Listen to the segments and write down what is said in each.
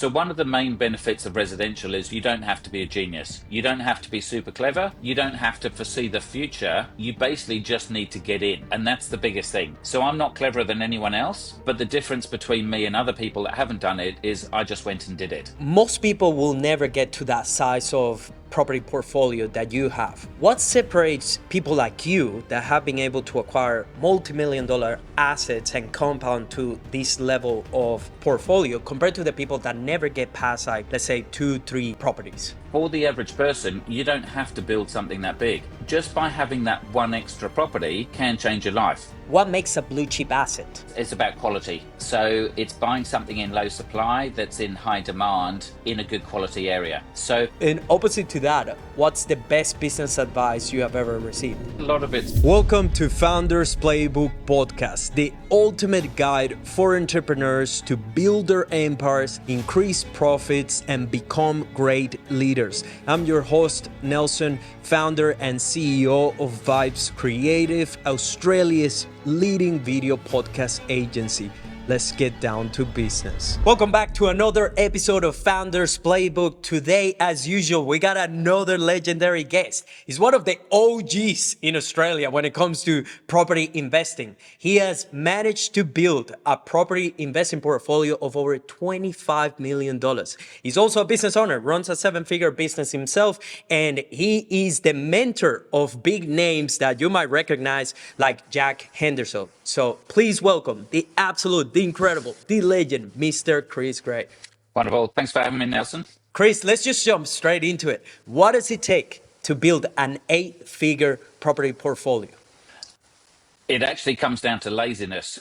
So one of the main benefits of residential is you don't have to be a genius. You don't have to be super clever. You don't have to foresee the future. You basically just need to get in. And that's the biggest thing. So I'm not cleverer than anyone else, but the difference between me and other people that haven't done it is I just went and did it. Most people will never get to that size of property portfolio that you have. What separates people like you that have been able to acquire multi-million dollar assets and compound to this level of portfolio compared to the people that never get past, like, let's say 2-3 properties? For the average person, you don't have to build something that big. Just by having that one extra property can change your life. What makes a blue chip asset? It's about quality. So it's buying something in low supply that's in high demand in a good quality area. So In opposite to that, what's the best business advice you have ever received? a lot of it's Welcome to Founders Playbook podcast, the ultimate guide for entrepreneurs to build their empires, increase profits, and become great leaders. I'm your host, Nelson, founder and CEO of Vibes Creative, Australia's leading video podcast agency. Let's get down to business. Welcome back to another episode of Founders Playbook. Today, as usual, we got another legendary guest. He's one of the OGs in Australia when it comes to property investing. He has managed to build a property investing portfolio of over $25 million. He's also a business owner, runs a 7-figure business himself, and he is the mentor of big names that you might recognize like Jack Henderson. So please welcome the absolute, the incredible, the legend, Mr. Chris Gray. wonderful. Thanks for having me, Nelson. Chris, let's just jump straight into it. What does it take to build an 8-figure property portfolio? It actually comes down to laziness,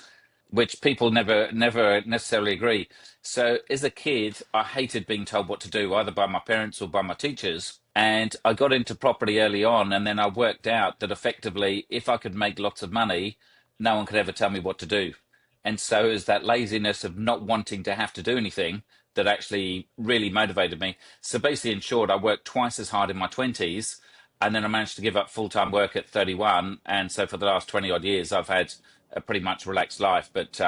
which people never necessarily agree. So as a kid, I hated being told what to do, either by my parents or by my teachers. And I got into property early on, and then I worked out that effectively, if I could make lots of money, no one could ever tell me what to do. And so it was that laziness of not wanting to have to do anything that actually really motivated me. So basically, in short, I worked twice as hard in my 20s, and then I managed to give up full-time work at 31. And so for the last 20 odd years, I've had a pretty much relaxed life. But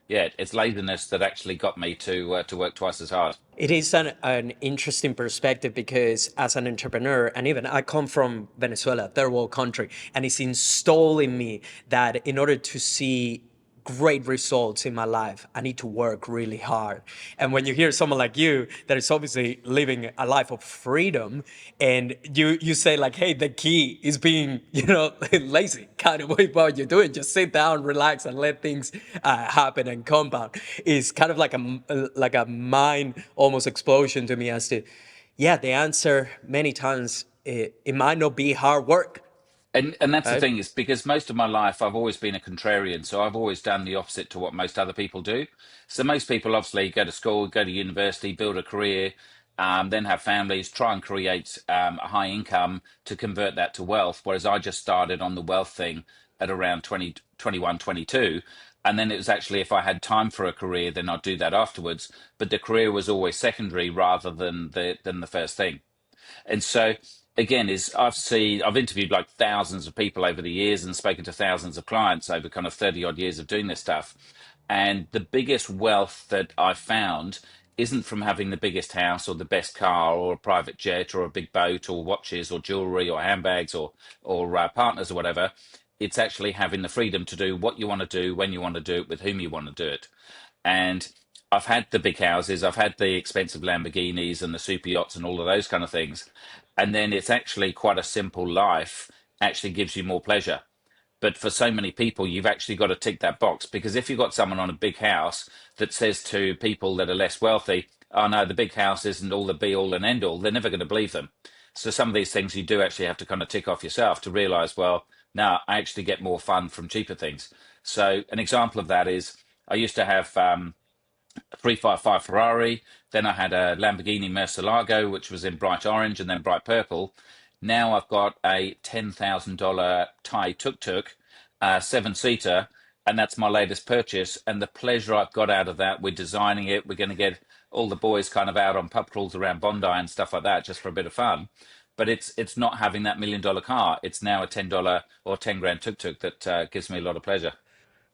yeah, it's laziness that actually got me to work twice as hard. It is an interesting perspective because as an entrepreneur, and even I come from Venezuela, third world country, and it's installed in me that in order to see great results in my life, I need to work really hard. And when you hear someone like you that is obviously living a life of freedom, and you say like, hey, the key is being, lazy, kind of what you're doing, just sit down, relax, and let things happen and compound, is kind of like a mind almost explosion to me as to, yeah, the answer many times, it might not be hard work. And that's the Right? thing, is because most of my life I've always been a contrarian, so I've always done the opposite to what most other people do. So most people obviously go to school, go to university, build a career, then have families, try and create a high income to convert that to wealth. Whereas I just started on the wealth thing at around 20, 21, 22. And then it was actually, if I had time for a career, then I'd do that afterwards. But the career was always secondary rather than the first thing. And so again, is I've interviewed like thousands of people over the years and spoken to thousands of clients over kind of 30 odd years of doing this stuff. And the biggest wealth that I've found isn't from having the biggest house or the best car or a private jet or a big boat or watches or jewelry or handbags or partners or whatever. It's actually having the freedom to do what you want to do, when you want to do it, with whom you want to do it. And I've had the big houses, I've had the expensive Lamborghinis and the super yachts and all of those kind of things. And then it's actually quite a simple life, actually gives you more pleasure. But for so many people, you've actually got to tick that box, because if you've got someone on a big house that says to people that are less wealthy, oh no, the big house isn't all the be all and end all, they're never going to believe them. So some of these things you do actually have to kind of tick off yourself to realize, well, now I actually get more fun from cheaper things. So an example of that is I used to have a 355 Ferrari. Then I had a Lamborghini Murcielago, which was in bright orange and then bright purple. Now I've got a $10,000 Thai tuk-tuk, 7-seater, and that's my latest purchase. And the pleasure I've got out of that, we're designing it. We're going to get all the boys kind of out on pub crawls around Bondi and stuff like that, just for a bit of fun. But it's not having that $1 million car. It's now a $10 or 10 grand tuk-tuk that gives me a lot of pleasure.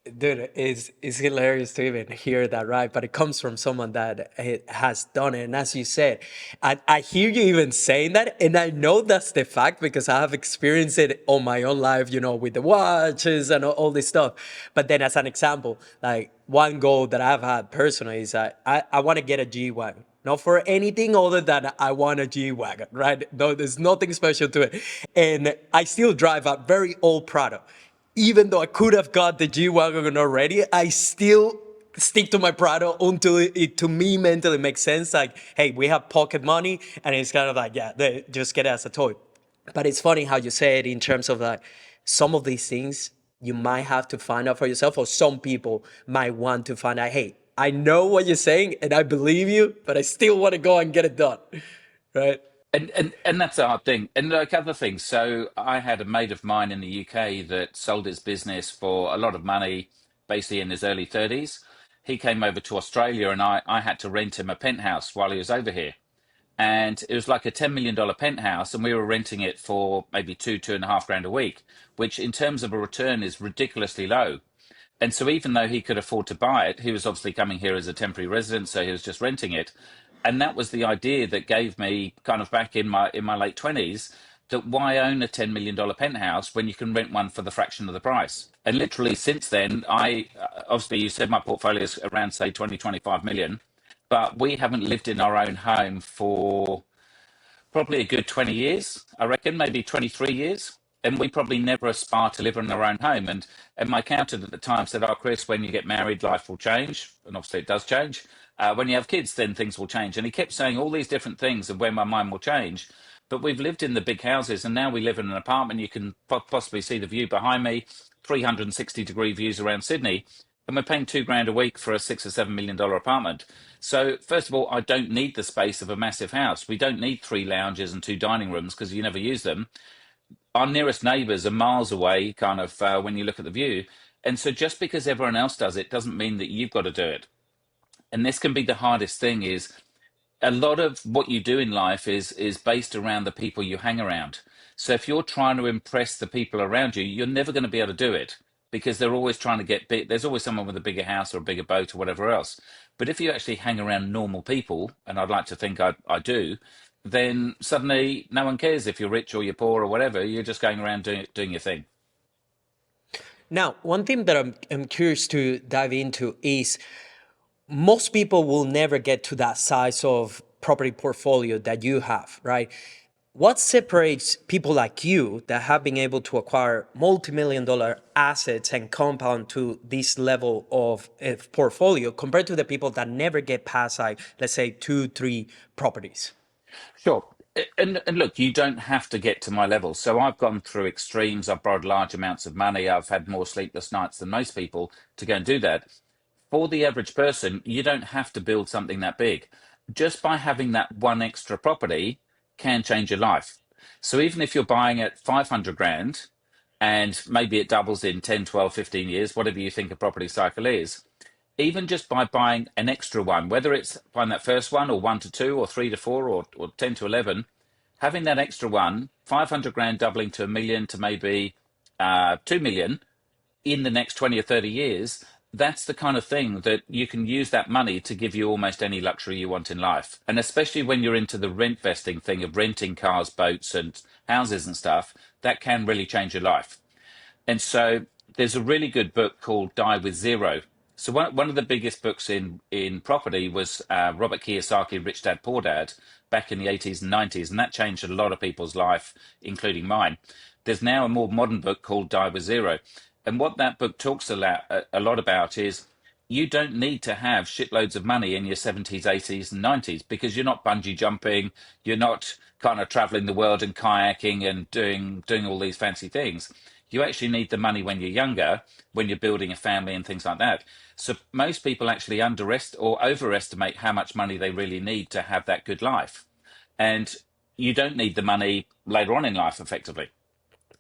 Dude, it's hilarious to even hear that, right? But it comes from someone that has done it. And as you said, I hear you even saying that, and I know that's the fact because I have experienced it on my own life, with the watches and all this stuff. But then, as an example, like one goal that I've had personally is that I want to get a G Wagon. Not for anything other than I want a G Wagon, right? No, there's nothing special to it. And I still drive a very old Prado. Even though I could have got the G-Wagon already, I still stick to my Prado until it to me mentally makes sense. Like, hey, we have pocket money, and it's kind of like, yeah, just get it as a toy. But it's funny how you say it in terms of like some of these things you might have to find out for yourself, or some people might want to find out, hey, I know what you're saying and I believe you, but I still want to go and get it done. Right? And that's the hard thing. And like other things. So I had a mate of mine in the UK that sold his business for a lot of money, basically in his early 30s. He came over to Australia and I had to rent him a penthouse while he was over here. And it was like a $10 million penthouse, and we were renting it for maybe 2.5 grand a week, which in terms of a return is ridiculously low. And so even though he could afford to buy it, he was obviously coming here as a temporary resident, so he was just renting it. And that was the idea that gave me kind of back in my late 20s that why own a $10 million penthouse when you can rent one for the fraction of the price? And literally since then, I obviously you said my portfolio is around say 20-25 million, but we haven't lived in our own home for probably a good 20 years, I reckon, maybe 23 years. And we probably never aspire to live in our own home. And my accountant at the time said, "Oh, Chris, when you get married, life will change." And obviously it does change. When you have kids, then things will change. And he kept saying all these different things of when my mind will change. But we've lived in the big houses and now we live in an apartment. You can possibly see the view behind me, 360-degree views around Sydney. And we're paying 2 grand a week for a $6 or $7 million apartment. So first of all, I don't need the space of a massive house. We don't need 3 lounges and 2 dining rooms because you never use them. Our nearest neighbours are miles away, kind of when you look at the view. And so just because everyone else does it doesn't mean that you've got to do it. And this can be the hardest thing is a lot of what you do in life is based around the people you hang around. So if you're trying to impress the people around you, you're never going to be able to do it because they're always trying to get big. There's always someone with a bigger house or a bigger boat or whatever else. But if you actually hang around normal people, and I'd like to think I do, then suddenly no one cares if you're rich or you're poor or whatever. You're just going around doing your thing. Now, one thing that I'm curious to dive into is most people will never get to that size of property portfolio that you have, right? What separates people like you that have been able to acquire multi-million dollar assets and compound to this level of portfolio compared to the people that never get past, like, let's say, two, three properties? Sure. And look, you don't have to get to my level. So I've gone through extremes. I've borrowed large amounts of money. I've had more sleepless nights than most people to go and do that. For the average person, you don't have to build something that big. Just by having that one extra property can change your life. So even if you're buying at 500 grand and maybe it doubles in 10, 12, 15 years, whatever you think a property cycle is, even just by buying an extra one, whether it's buying that first one or 1 to 2 or 3 to 4 or 10 to 11, having that extra one, 500 grand doubling to a million to maybe 2 million in the next 20 or 30 years, that's the kind of thing that you can use that money to give you almost any luxury you want in life. And especially when you're into the rent vesting thing of renting cars, boats, and houses and stuff, that can really change your life. And so there's a really good book called Die with Zero. So one of the biggest books in property was Robert Kiyosaki, Rich Dad Poor Dad, back in the 80s and 90s, and that changed a lot of people's life, including mine. There's now a more modern book called Die with Zero. And what that book talks a lot about is you don't need to have shitloads of money in your 70s, 80s, and 90s because you're not bungee jumping, you're not kind of traveling the world and kayaking and doing all these fancy things. You actually need the money when you're younger, when you're building a family and things like that. So most people actually underestimate or overestimate how much money they really need to have that good life. And you don't need the money later on in life, effectively.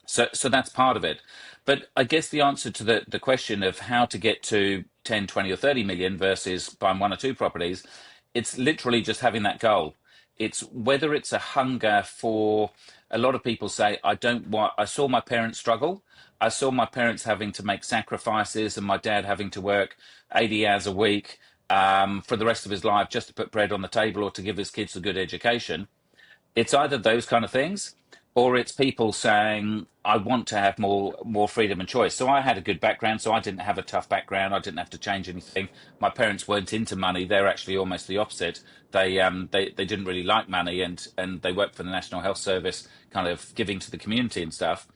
So that's part of it. But I guess the answer to the question of how to get to 10, 20, or 30 million versus buying 1 or 2 properties, it's literally just having that goal. It's whether it's a hunger for a lot of people say, I don't want, I saw my parents struggle. I saw my parents having to make sacrifices and my dad having to work 80 hours a week for the rest of his life just to put bread on the table or to give his kids a good education. It's either those kind of things, or it's people saying, I want to have more freedom and choice. So I had a good background, so I didn't have a tough background. I didn't have to change anything. My parents weren't into money. They're actually almost the opposite. They didn't really like money, and they worked for the National Health Service, kind of giving to the community and stuff.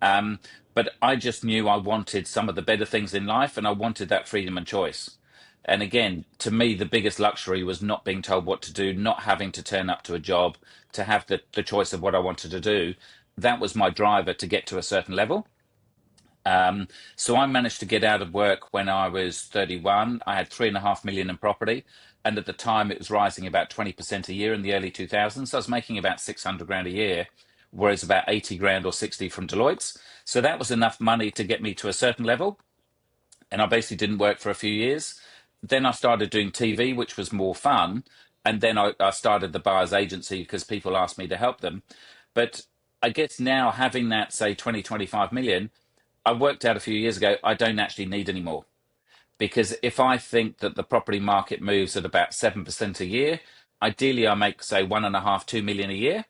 Um, but I just knew I wanted some of the better things in life, and I wanted that freedom and choice. And again, to me, the biggest luxury was not being told what to do, not having to turn up to a job, to have the choice of what I wanted to do. That was my driver to get to a certain level. So I managed to get out of work when I was 31. I had 3.5 million in property. And at the time, it was rising about 20% a year in the early 2000s. So I was making about 600 grand a year, whereas about 80 grand or 60 from Deloitte's. So that was enough money to get me to a certain level. And I basically didn't work for a few years. Then I started doing TV, which was more fun. And then I started the buyer's agency because people asked me to help them. But I guess now having that, say, 20, 25 million, I worked out a few years ago, I don't actually need any more. Because if I think that the property market moves at about 7% a year, ideally I make, say, 1.5, 2 million a year.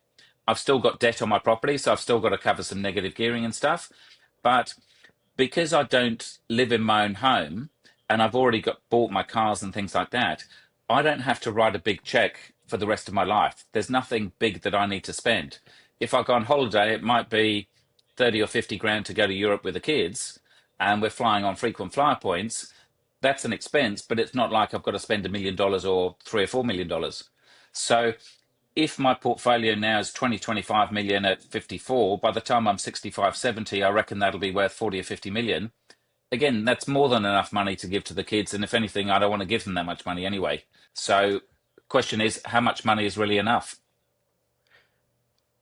I've still got debt on my property, so I've still got to cover some negative gearing and stuff. But because I don't live in my own home and I've already got bought my cars and things like that, I don't have to write a big check for the rest of my life. There's nothing big that I need to spend. If I go on holiday, it might be 30 or 50 grand to go to Europe with the kids, and we're flying on frequent flyer points. That's an expense, but it's not like I've got to spend $1 million or $3 or $4 million. So if my portfolio now is 20, 25 million at 54, by the time I'm 65, 70, I reckon that'll be worth 40 or 50 million. Again, that's more than enough money to give to the kids. And if anything, I don't want to give them that much money anyway. So question is, how much money is really enough?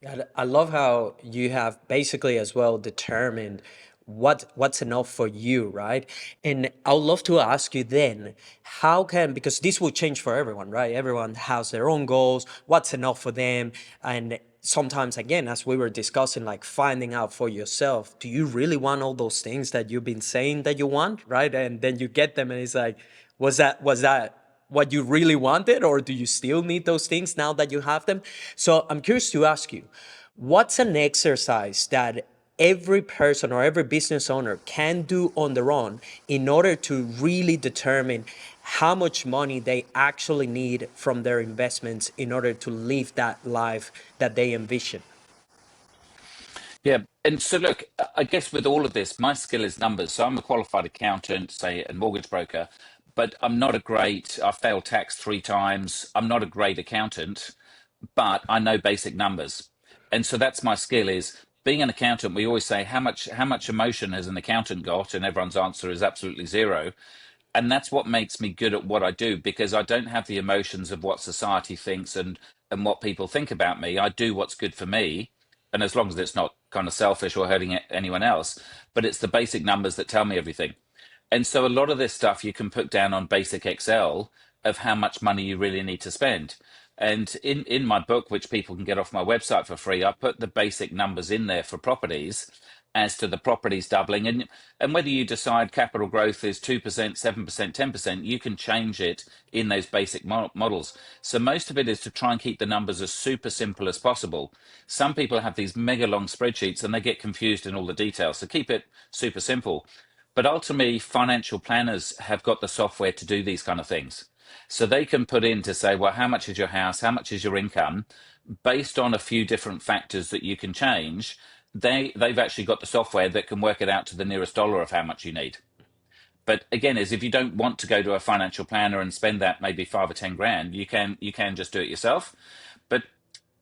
Yeah, I love how you have basically as well determined what's enough for you, right? And I would love to ask you then, how can, because this will change for everyone, right? Everyone has their own goals, what's enough for them. And sometimes, again, as we were discussing, like finding out for yourself, do you really want all those things that you've been saying that you want, right? And then you get them and it's like, was that what you really wanted, or do you still need those things now that you have them? So I'm curious to ask you, what's an exercise that every person or every business owner can do on their own in order to really determine how much money they actually need from their investments in order to live that life that they envision? Yeah. And so, look, I guess with all of this, my skill is numbers. So I'm a qualified accountant, say, and mortgage broker, but I'm not a great, I failed tax 3 times. I'm not a great accountant, but I know basic numbers. And so that's my skill is being an accountant. We always say how much emotion has an accountant got? And everyone's answer is absolutely zero. And that's what makes me good at what I do, because I don't have the emotions of what society thinks and what people think about me. I do what's good for me, and as long as it's not kind of selfish or hurting anyone else, but it's the basic numbers that tell me everything. And so a lot of this stuff you can put down on basic Excel of how much money you really need to spend. And in my book, which people can get off my website for free, I put the basic numbers in there for properties as to the properties doubling. And whether you decide capital growth is 2%, 7%, 10%, you can change it in those basic models. So most of it is to try and keep the numbers as super simple as possible. Some people have these mega long spreadsheets and they get confused in all the details. So keep it super simple. But ultimately, financial planners have got the software to do these kind of things. So they can put in to say, well, how much is your house? How much is your income? Based on a few different factors that you can change, they've actually got the software that can work it out to the nearest dollar of how much you need. But again, is if you don't want to go to a financial planner and spend that maybe 5 or 10 grand, you can just do it yourself. But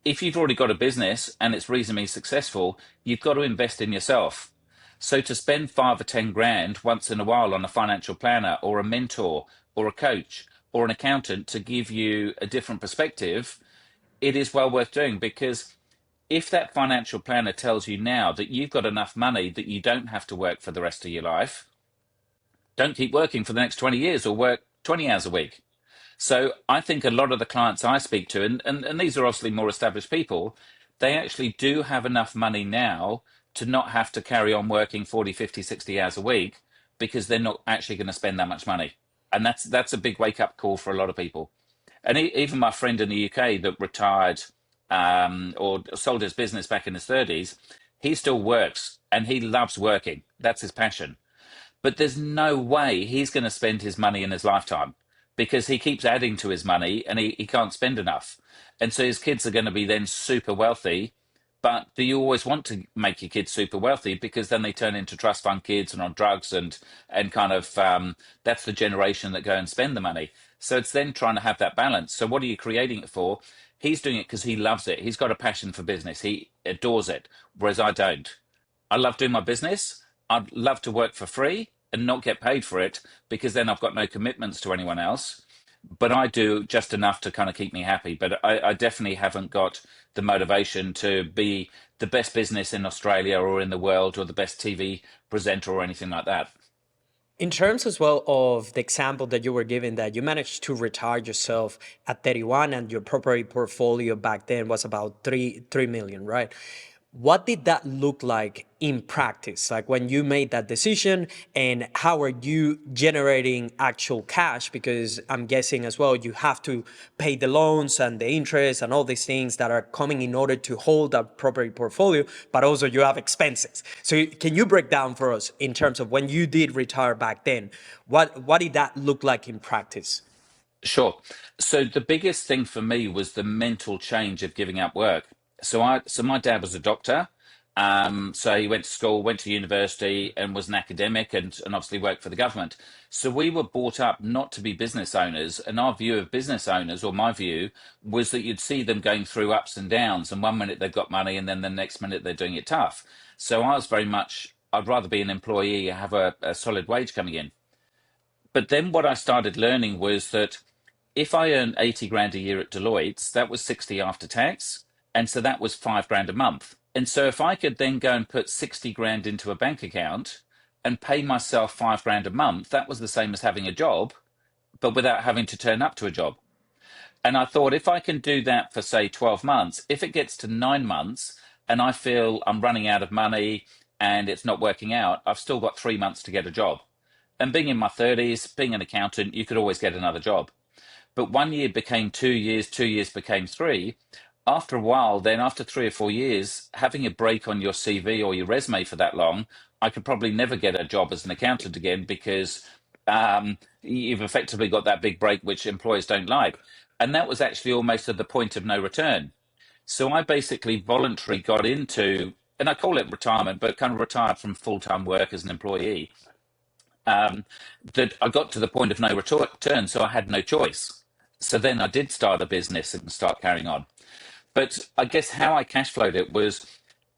if you've already got a business and it's reasonably successful, you've got to invest in yourself. So to spend 5 or 10 grand once in a while on a financial planner or a mentor or a coach or an accountant to give you a different perspective, it is well worth doing, because if that financial planner tells you now that you've got enough money that you don't have to work for the rest of your life, don't keep working for the next 20 years or work 20 hours a week. So I think a lot of the clients I speak to, and these are obviously more established people, they actually do have enough money now to not have to carry on working 40, 50, 60 hours a week because they're not actually going to spend that much money. And that's a big wake up call for a lot of people. And even my friend in the UK that retired or sold his business back in his 30s, he still works and he loves working. That's his passion. But there's no way he's going to spend his money in his lifetime because he keeps adding to his money and he can't spend enough. And so his kids are going to be then super wealthy. But do you always want to make your kids super wealthy? Because then they turn into trust fund kids and on drugs and kind of that's the generation that go and spend the money. So it's then trying to have that balance. So what are you creating it for? He's doing it because he loves it. He's got a passion for business. He adores it, whereas I don't. I love doing my business. I'd love to work for free and not get paid for it because then I've got no commitments to anyone else. But I do just enough to kind of keep me happy. But I definitely haven't got the motivation to be the best business in Australia or in the world or the best TV presenter or anything like that. In terms as well of the example that you were giving, that you managed to retire yourself at 31 and your property portfolio back then was about 3 million, right? What did that look like in practice? Like when you made that decision, and how are you generating actual cash? Because I'm guessing as well, you have to pay the loans and the interest and all these things that are coming in order to hold that property portfolio, but also you have expenses. So can you break down for us in terms of when you did retire back then, what did that look like in practice? Sure. So the biggest thing for me was the mental change of giving up work. So my dad was a doctor. So he went to school, went to university, and was an academic, and obviously worked for the government. So we were brought up not to be business owners, and our view of business owners, or my view, was that you'd see them going through ups and downs, and one minute they've got money, and then the next minute they're doing it tough. So I was very much, I'd rather be an employee, have a solid wage coming in. But then what I started learning was that if I earned 80 grand a year at Deloitte's, that was 60 after tax. And so that was 5 grand a month. And so if I could then go and put 60 grand into a bank account and pay myself 5 grand a month, that was the same as having a job, but without having to turn up to a job. And I thought if I can do that for, say, 12 months, if it gets to 9 months and I feel I'm running out of money and it's not working out, I've still got 3 months to get a job. And being in my 30s, being an accountant, you could always get another job. But 1 year became 2 years, 2 years became three. After a while, then after 3 or 4 years, having a break on your CV or your resume for that long, I could probably never get a job as an accountant again because you've effectively got that big break, which employers don't like. And that was actually almost at the point of no return. So I basically voluntarily got into, and I call it retirement, but kind of retired from full-time work as an employee. That I got to the point of no return, so I had no choice. So then I did start a business and start carrying on. But I guess how I cash flowed it was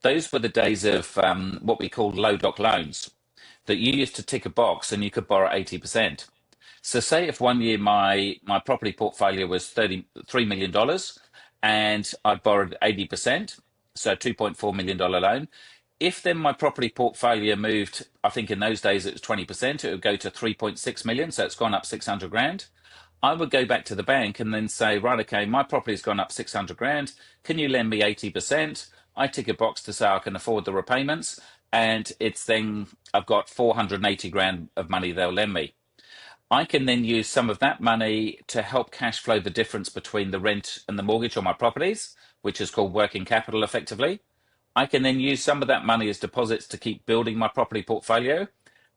those were the days of what we called low doc loans, that you used to tick a box and you could borrow 80%. So say if 1 year my property portfolio was $33 million and I'd borrowed 80%, so $2.4 million loan. If then my property portfolio moved, I think in those days it was 20%, it would go to 3.6 million. So it's gone up 600 grand. I would go back to the bank and then say, right, okay, my property's gone up 600 grand. Can you lend me 80%? I tick a box to say I can afford the repayments. And it's then I've got 480 grand of money they'll lend me. I can then use some of that money to help cash flow the difference between the rent and the mortgage on my properties, which is called working capital effectively. I can then use some of that money as deposits to keep building my property portfolio.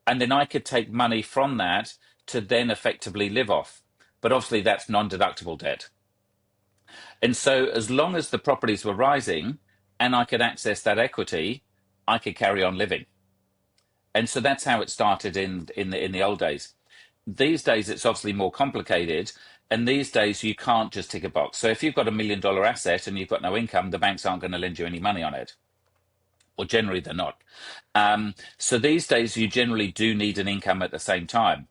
And then I could take money from that to then effectively live off. But obviously that's non-deductible debt. And so as long as the properties were rising and I could access that equity, I could carry on living. And so that's how it started in the old days. These days, it's obviously more complicated. And these days, you can't just tick a box. So if you've got $1 million asset and you've got no income, the banks aren't going to lend you any money on it. Or generally, they're not. So these days, you generally do need an income at the same time.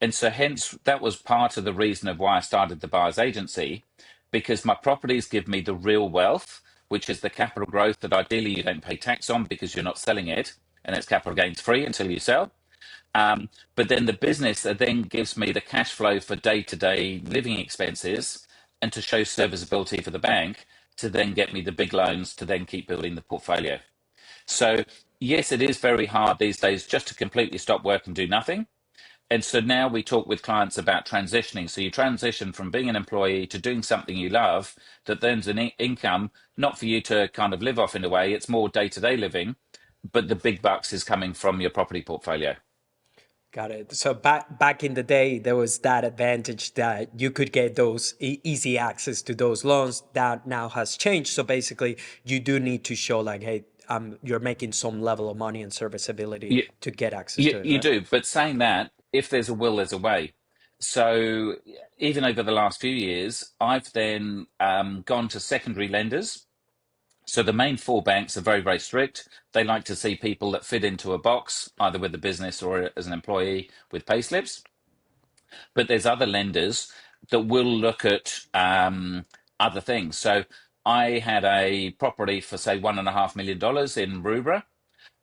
And so hence, that was part of the reason of why I started the buyer's agency, because my properties give me the real wealth, which is the capital growth that ideally you don't pay tax on because you're not selling it, and it's capital gains free until you sell. But then the business then gives me the cash flow for day-to-day living expenses and to show serviceability for the bank to then get me the big loans to then keep building the portfolio. So yes, it is very hard these days just to completely stop work and do nothing. And so now we talk with clients about transitioning. So you transition from being an employee to doing something you love that earns an income, not for you to kind of live off in a way. It's more day-to-day living, but the big bucks is coming from your property portfolio. Got it. So back in the day, there was that advantage that you could get those easy access to those loans. That now has changed. So basically, you do need to show like, hey, you're making some level of money and serviceability You, to get access you, to it, you right? do. But saying that, if there's a will, there's a way. So even over the last few years, I've then gone to secondary lenders. So the main four banks are very, very strict. They like to see people that fit into a box, either with the business or as an employee with payslips. But there's other lenders that will look at other things. So I had a property for say $1.5 million in Rubra,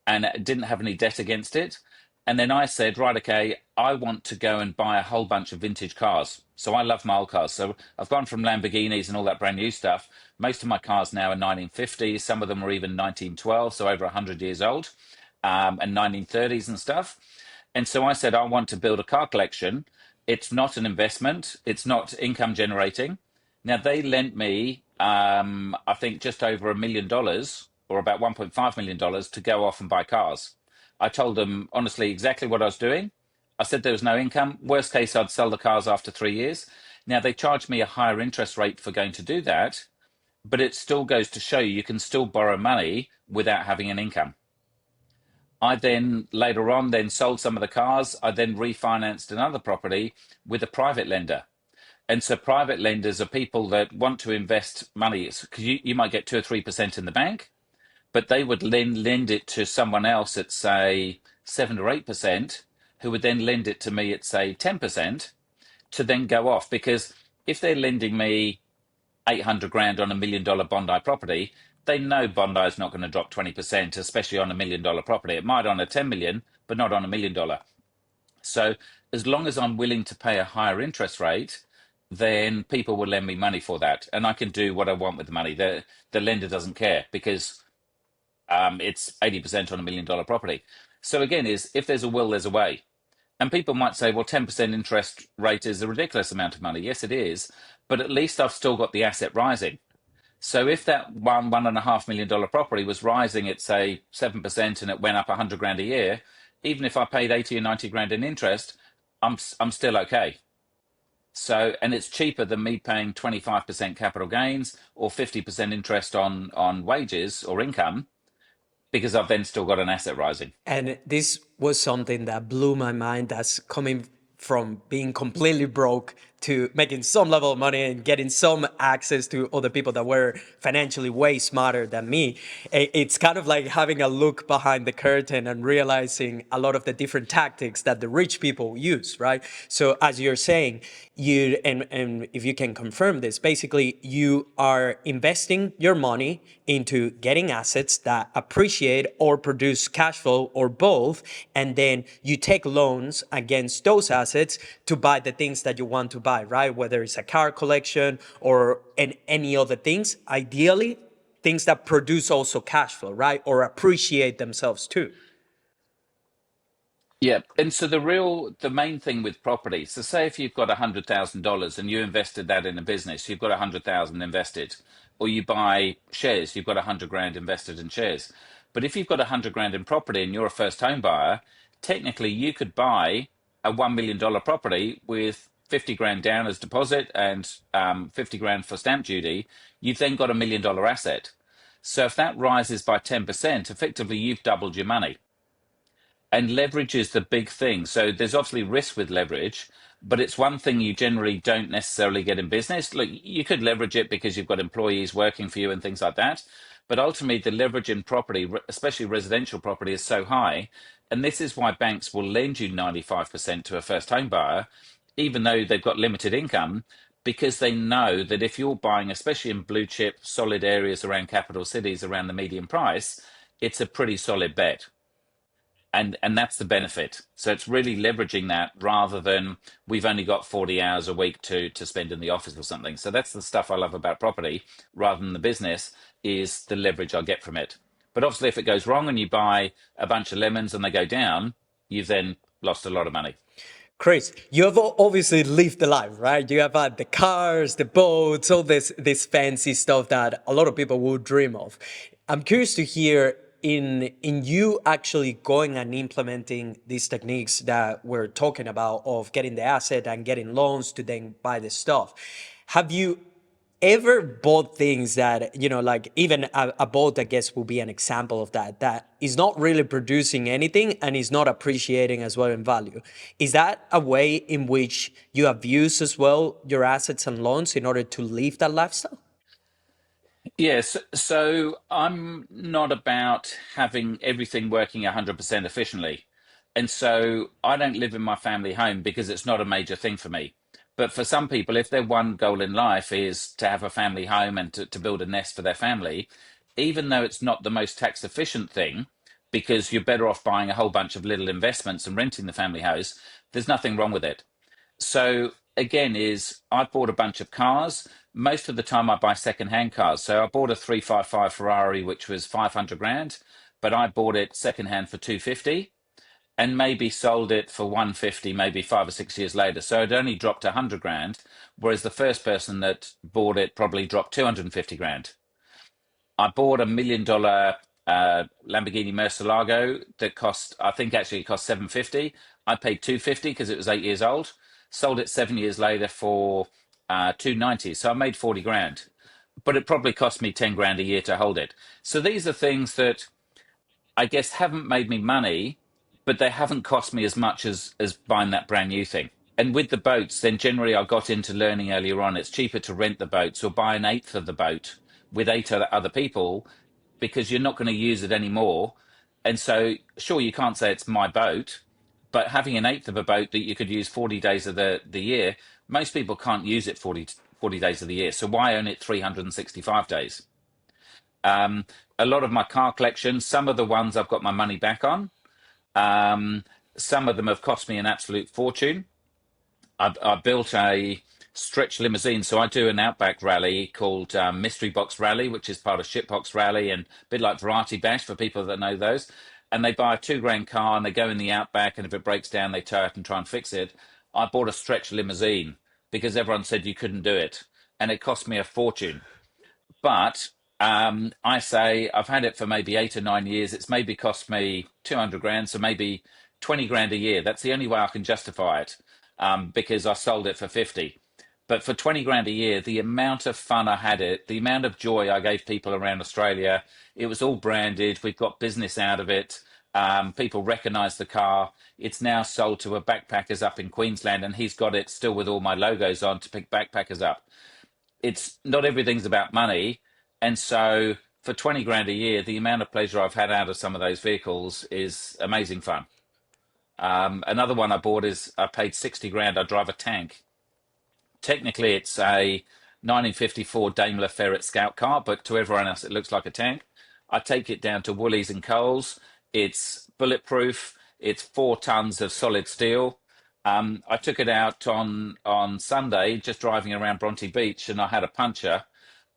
and it didn't have any debt against it. And then I said, right, okay, I want to go and buy a whole bunch of vintage cars. So I love my old cars. So I've gone from Lamborghinis and all that brand new stuff. Most of my cars now are 1950s. Some of them are even 1912, so over 100 years old, and 1930s and stuff. And so I said, I want to build a car collection. It's not an investment. It's not income generating. Now they lent me, I think, just over $1 million or about $1.5 million to go off and buy cars. I told them honestly exactly what I was doing. I said there was no income. Worst case, I'd sell the cars after 3 years. Now they charged me a higher interest rate for going to do that, but it still goes to show you can still borrow money without having an income. I then later on then sold some of the cars. I then refinanced another property with a private lender. And so private lenders are people that want to invest money because you might get 2 or 3% in the bank, but they would then lend it to someone else at say 7 or 8%, who would then lend it to me at say 10% to then go off. Because if they're lending me 800 grand on $1 million Bondi property, they know Bondi is not going to drop 20%, especially on $1 million property. It might on a 10 million, but not on $1 million. So as long as I'm willing to pay a higher interest rate, then people will lend me money for that, and I can do what I want with the money. The lender doesn't care because it's 80% on $1 million property. So again, is if there's a will, there's a way. And people might say, well, 10% interest rate is a ridiculous amount of money. Yes, it is, but at least I've still got the asset rising. So if that $1.5 million property was rising at say 7% and it went up 100 grand a year, even if I paid 80 or 90 grand in interest, I'm still okay. So, and it's cheaper than me paying 25% capital gains or 50% interest on wages or income, because I've then still got an asset rising. And this was something that blew my mind. That's coming from being completely broke to making some level of money and getting some access to other people that were financially way smarter than me. It's kind of like having a look behind the curtain and realizing a lot of the different tactics that the rich people use, right? So as you're saying, and if you can confirm this, basically you are investing your money into getting assets that appreciate or produce cash flow or both, and then you take loans against those assets to buy the things that you want to buy, right? Whether it's a car collection or any other things, ideally things that produce also cash flow, right? Or appreciate themselves too. Yeah, and so the main thing with property. So say if you've got $100,000 and you invested that in a business, you've got 100,000 invested, or you buy shares, you've got 100 grand invested in shares. But if you've got 100 grand in property and you're a first home buyer, technically you could buy a $1 million property with 50 grand down as deposit and 50 grand for stamp duty. You've then got $1 million asset. So if that rises by 10%, effectively you've doubled your money. And leverage is the big thing. So there's obviously risk with leverage, but it's one thing you generally don't necessarily get in business. Look, you could leverage it because you've got employees working for you and things like that. But ultimately, the leverage in property, especially residential property, is so high. And this is why banks will lend you 95% to a first home buyer, even though they've got limited income, because they know that if you're buying, especially in blue chip, solid areas around capital cities, around the median price, it's a pretty solid bet. And that's the benefit. So it's really leveraging that rather than we've only got 40 hours a week to spend in the office or something. So that's the stuff I love about property rather than the business, is the leverage I get from it. But obviously if it goes wrong and you buy a bunch of lemons and they go down, you've then lost a lot of money. Chris, you have obviously lived the life, right? You have had the cars, the boats, all this fancy stuff that a lot of people would dream of. I'm curious to hear in you actually going and implementing these techniques that we're talking about of getting the asset and getting loans to then buy the stuff. Have you ever bought things that, like even a boat, I guess, will be an example of that, that is not really producing anything and is not appreciating as well in value? Is that a way in which you have used as well your assets and loans in order to live that lifestyle? Yes, so I'm not about having everything working 100% efficiently. And so I don't live in my family home because it's not a major thing for me. But for some people, if their one goal in life is to have a family home and to build a nest for their family, even though it's not the most tax efficient thing, because you're better off buying a whole bunch of little investments and renting the family house, there's nothing wrong with it. So again, is I bought a bunch of cars. Most of the time I buy second-hand cars. So I bought a 355 Ferrari, which was 500 grand, but I bought it second-hand for 250 and maybe sold it for 150 maybe 5 or 6 years later. So it only dropped 100 grand, whereas the first person that bought it probably dropped 250 grand. I bought $1 million Lamborghini Murcielago that cost, I think actually it cost 750. I paid 250 because it was 8 years old. Sold it 7 years later for 290. So I made 40 grand. But it probably cost me 10 grand a year to hold it. So these are things that I guess haven't made me money, but they haven't cost me as much as buying that brand new thing. And with the boats, then generally I got into learning earlier on, it's cheaper to rent the boats or buy an eighth of the boat with eight other people because you're not going to use it anymore. And so, sure, you can't say it's my boat, but having an eighth of a boat that you could use 40 days of the year, most people can't use it 40 days of the year. So why own it 365 days? Um, a lot of my car collections, some of the ones I've got my money back on. Um, some of them have cost me an absolute fortune. I built a stretch limousine. So I do an outback rally called Mystery Box Rally, which is part of Shitbox Rally and a bit like Variety Bash for people that know those. And they buy a 2 grand car and they go in the outback, and if it breaks down, they tow it and try and fix it. I bought a stretch limousine because everyone said you couldn't do it, and it cost me a fortune. But I say I've had it for maybe 8 or 9 years. It's maybe cost me 200 grand, so maybe 20 grand a year. That's the only way I can justify it, because I sold it for 50. But for 20 grand a year, the amount of fun I had it, the amount of joy I gave people around Australia, it was all branded. We've got business out of it. People recognize the car. It's now sold to a backpackers up in Queensland, and he's got it still with all my logos on to pick backpackers up. It's not everything's about money. And so for 20 grand a year, the amount of pleasure I've had out of some of those vehicles is amazing fun. Another one I bought is I paid 60 grand. I drive a tank. Technically, it's a 1954 Daimler Ferret Scout car, but to everyone else, it looks like a tank. I take it down to Woolies and Coles. It's bulletproof. It's 4 tons of solid steel. I took it out on Sunday, just driving around Bronte Beach, and I had a puncture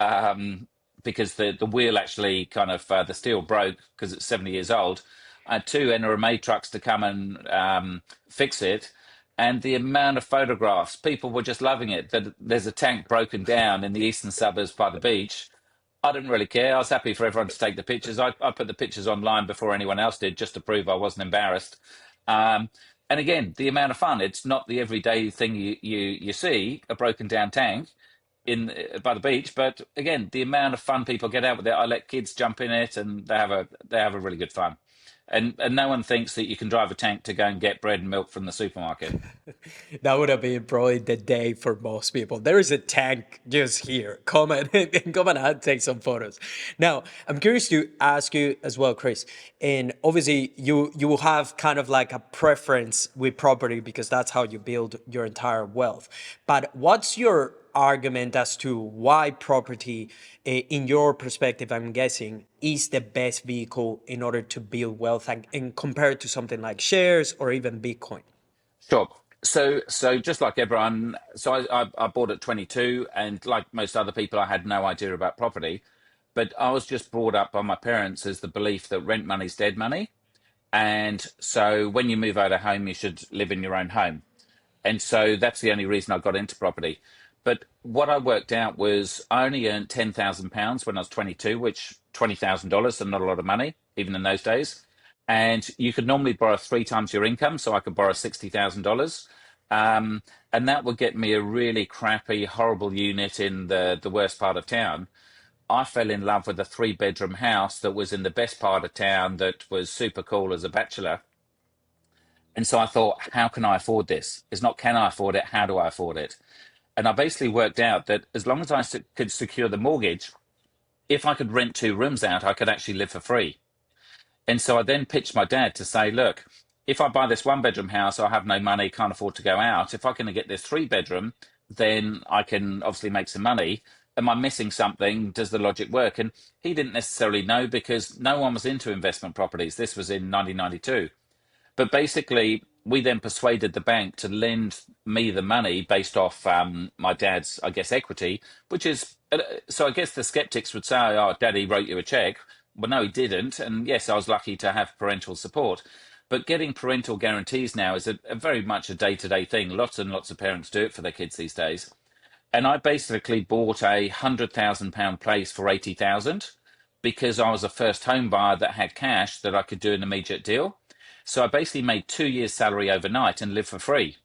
um, because the wheel actually kind of the steel broke because it's 70 years old. I had two NRMA trucks to come and fix it, and the amount of photographs, people were just loving it. That there's a tank broken down in the eastern suburbs by the beach. I didn't really care. I was happy for everyone to take the pictures. I put the pictures online before anyone else did, just to prove I wasn't embarrassed. Um, and again, the amount of fun. It's not the everyday thing you see, a broken down tank in by the beach, but again, the amount of fun people get out with it. I let kids jump in it, and they have a really good fun. And no one thinks that you can drive a tank to go and get bread and milk from the supermarket. That would have been probably the day for most people. There is a tank just here. Come and come and take some photos. Now, I'm curious to ask you as well, Chris. And obviously, you will have kind of like a preference with property because that's how you build your entire wealth. But what's your argument as to why property, in your perspective, I'm guessing, is the best vehicle in order to build wealth and compared to something like shares or even Bitcoin. Sure. So just like everyone, so I bought at 22, and like most other people, I had no idea about property, but I was just brought up by my parents as the belief that rent money's dead money. And so when you move out of home, you should live in your own home. And so that's the only reason I got into property. But what I worked out was I only earned £10,000 when I was 22, which $20,000 and not a lot of money, even in those days. And you could normally borrow three times your income, so I could borrow $60,000. And that would get me a really crappy, horrible unit in the worst part of town. I fell in love with a three-bedroom house that was in the best part of town that was super cool as a bachelor. And so I thought, how can I afford this? It's not can I afford it, how do I afford it? And I basically worked out that as long as I could secure the mortgage, if I could rent two rooms out, I could actually live for free. And so I then pitched my dad to say, look, if I buy this one bedroom house, I have no money, can't afford to go out. If I can get this three bedroom, then I can obviously make some money. Am I missing something? Does the logic work? And he didn't necessarily know because no one was into investment properties. This was in 1992. But basically, we then persuaded the bank to lend me the money based off my dad's, I guess, equity, which is so I guess the skeptics would say, oh, daddy wrote you a check. Well, no, he didn't. And yes, I was lucky to have parental support. But getting parental guarantees now is a very much a day-to-day thing. Lots and lots of parents do it for their kids these days. And I basically bought £100,000 place for 80,000 because I was a first home buyer that had cash that I could do an immediate deal. So I basically made 2 years' salary overnight and lived for free.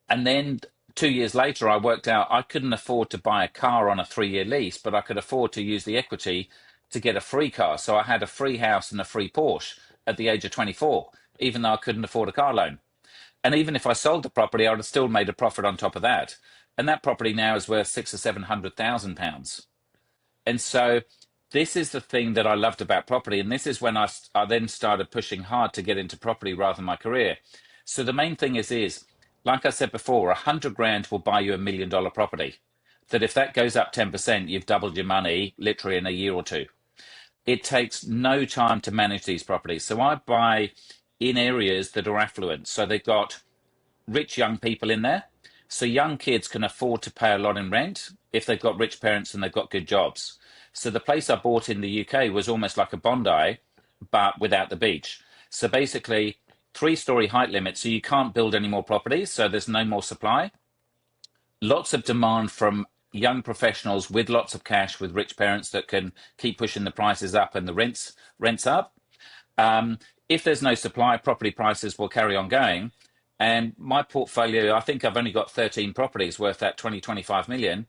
And then 2 years later, I worked out I couldn't afford to buy a car on a 3-year lease, but I could afford to use the equity to get a free car. So I had a free house and a free Porsche at the age of 24, even though I couldn't afford a car loan. And even if I sold the property, I would have still made a profit on top of that. And that property now is worth six or £700,000. And so this is the thing that I loved about property. And this is when I then started pushing hard to get into property rather than my career. So the main thing is, like I said before, 100 grand will buy you $1 million property. That if that goes up 10%, you've doubled your money literally in a year or two. It takes no time to manage these properties. So I buy in areas that are affluent. So they've got rich young people in there. So young kids can afford to pay a lot in rent if they've got rich parents and they've got good jobs. So the place I bought in the UK was almost like a Bondi, but without the beach. So basically, 3-story height limit. So you can't build any more properties. So there's no more supply. Lots of demand from young professionals with lots of cash, with rich parents that can keep pushing the prices up and the rents up. If there's no supply, property prices will carry on going. And my portfolio, I think I've only got 13 properties worth that 25 million.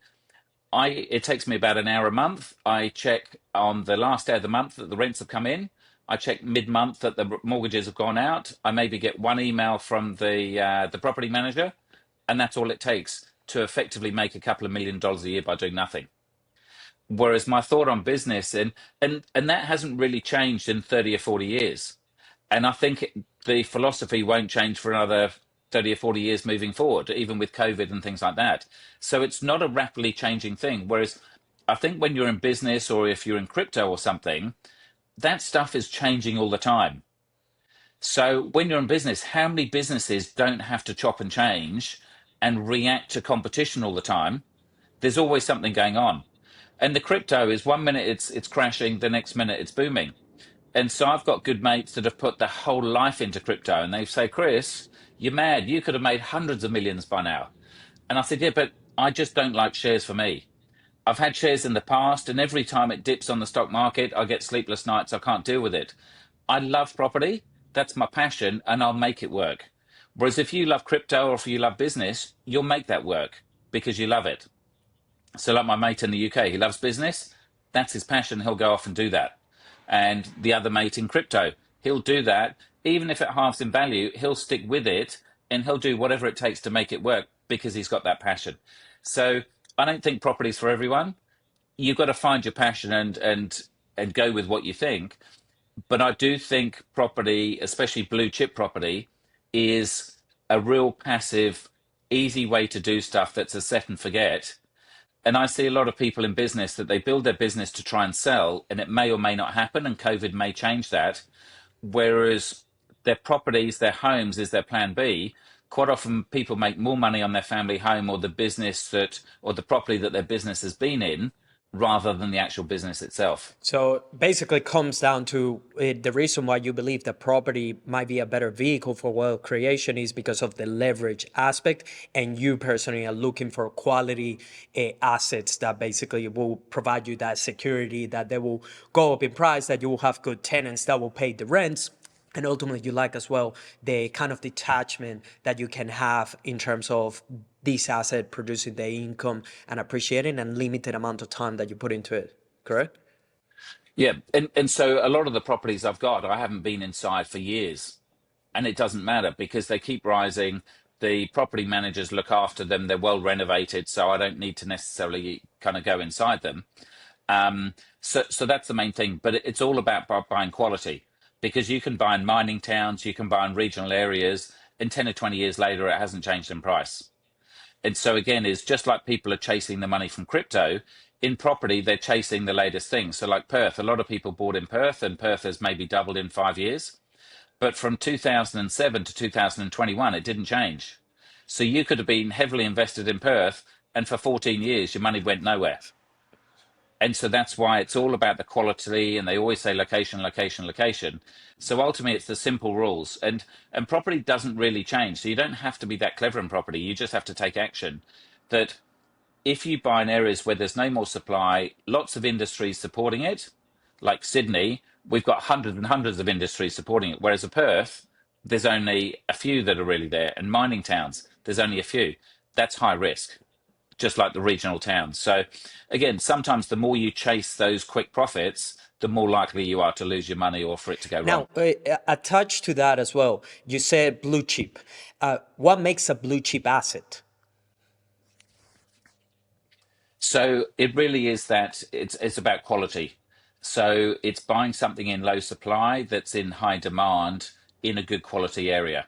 It takes me about an hour a month. I check on the last day of the month that the rents have come in. I check mid-month that the mortgages have gone out. I maybe get one email from the property manager, and that's all it takes to effectively make a couple of $1 million a year by doing nothing. Whereas my thought on business and that hasn't really changed in 30 or 40 years. And I think the philosophy won't change for another 30 or 40 years moving forward, even with COVID and things like that. So it's not a rapidly changing thing. Whereas I think when you're in business or if you're in crypto or something, that stuff is changing all the time. So when you're in business, how many businesses don't have to chop and change and react to competition all the time? There's always something going on. And the crypto is 1 minute it's crashing, the next minute it's booming. And so I've got good mates that have put their whole life into crypto and they say, Chris, you're mad. You could have made hundreds of millions by now. And I said, yeah, but I just don't like shares for me. I've had shares in the past and every time it dips on the stock market, I get sleepless nights. I can't deal with it. I love property. That's my passion and I'll make it work. Whereas if you love crypto or if you love business, you'll make that work because you love it. So like my mate in the UK, he loves business. That's his passion. He'll go off and do that. And the other mate in crypto, he'll do that. Even if it halves in value, he'll stick with it and he'll do whatever it takes to make it work because he's got that passion. So I don't think property's for everyone. You've got to find your passion and go with what you think. But I do think property, especially blue chip property, is a real passive easy way to do stuff that's a set and forget. And I see a lot of people in business that they build their business to try and sell, and it may or may not happen, and COVID may change that. Whereas their properties, their homes is their plan B. Quite often people make more money on their family home or the business that, or the property that their business has been in, rather than the actual business itself. So basically comes down to the reason why you believe that property might be a better vehicle for wealth creation is because of the leverage aspect, and you personally are looking for quality assets that basically will provide you that security, that they will go up in price, that you will have good tenants that will pay the rents. And ultimately, you like as well the kind of detachment that you can have in terms of this asset producing the income and appreciating, and limited amount of time that you put into it. Correct? Yeah, and so a lot of the properties I've got, I haven't been inside for years, and it doesn't matter because they keep rising. The property managers look after them. They're well renovated, so I don't need to necessarily kind of go inside them. So that's the main thing. But it's all about buying quality, because you can buy in mining towns, you can buy in regional areas, and 10 or 20 years later, it hasn't changed in price. And so again, it's just like people are chasing the money from crypto. In property, they're chasing the latest thing. So like Perth, a lot of people bought in Perth, and Perth has maybe doubled in 5 years. But from 2007 to 2021, it didn't change. So you could have been heavily invested in Perth, and for 14 years, your money went nowhere. And so that's why it's all about the quality, and they always say location, location, location. So ultimately it's the simple rules, and property doesn't really change. So you don't have to be that clever in property. You just have to take action. That if you buy in areas where there's no more supply, lots of industries supporting it, like Sydney, we've got hundreds and hundreds of industries supporting it. Whereas at Perth, there's only a few that are really there, and mining towns, there's only a few. That's high risk, just like the regional towns. So again, sometimes the more you chase those quick profits, the more likely you are to lose your money or for it to go wrong. Now, attached to that as well, you said blue chip. What makes a blue chip asset? So it really is that it's about quality. So it's buying something in low supply that's in high demand in a good quality area.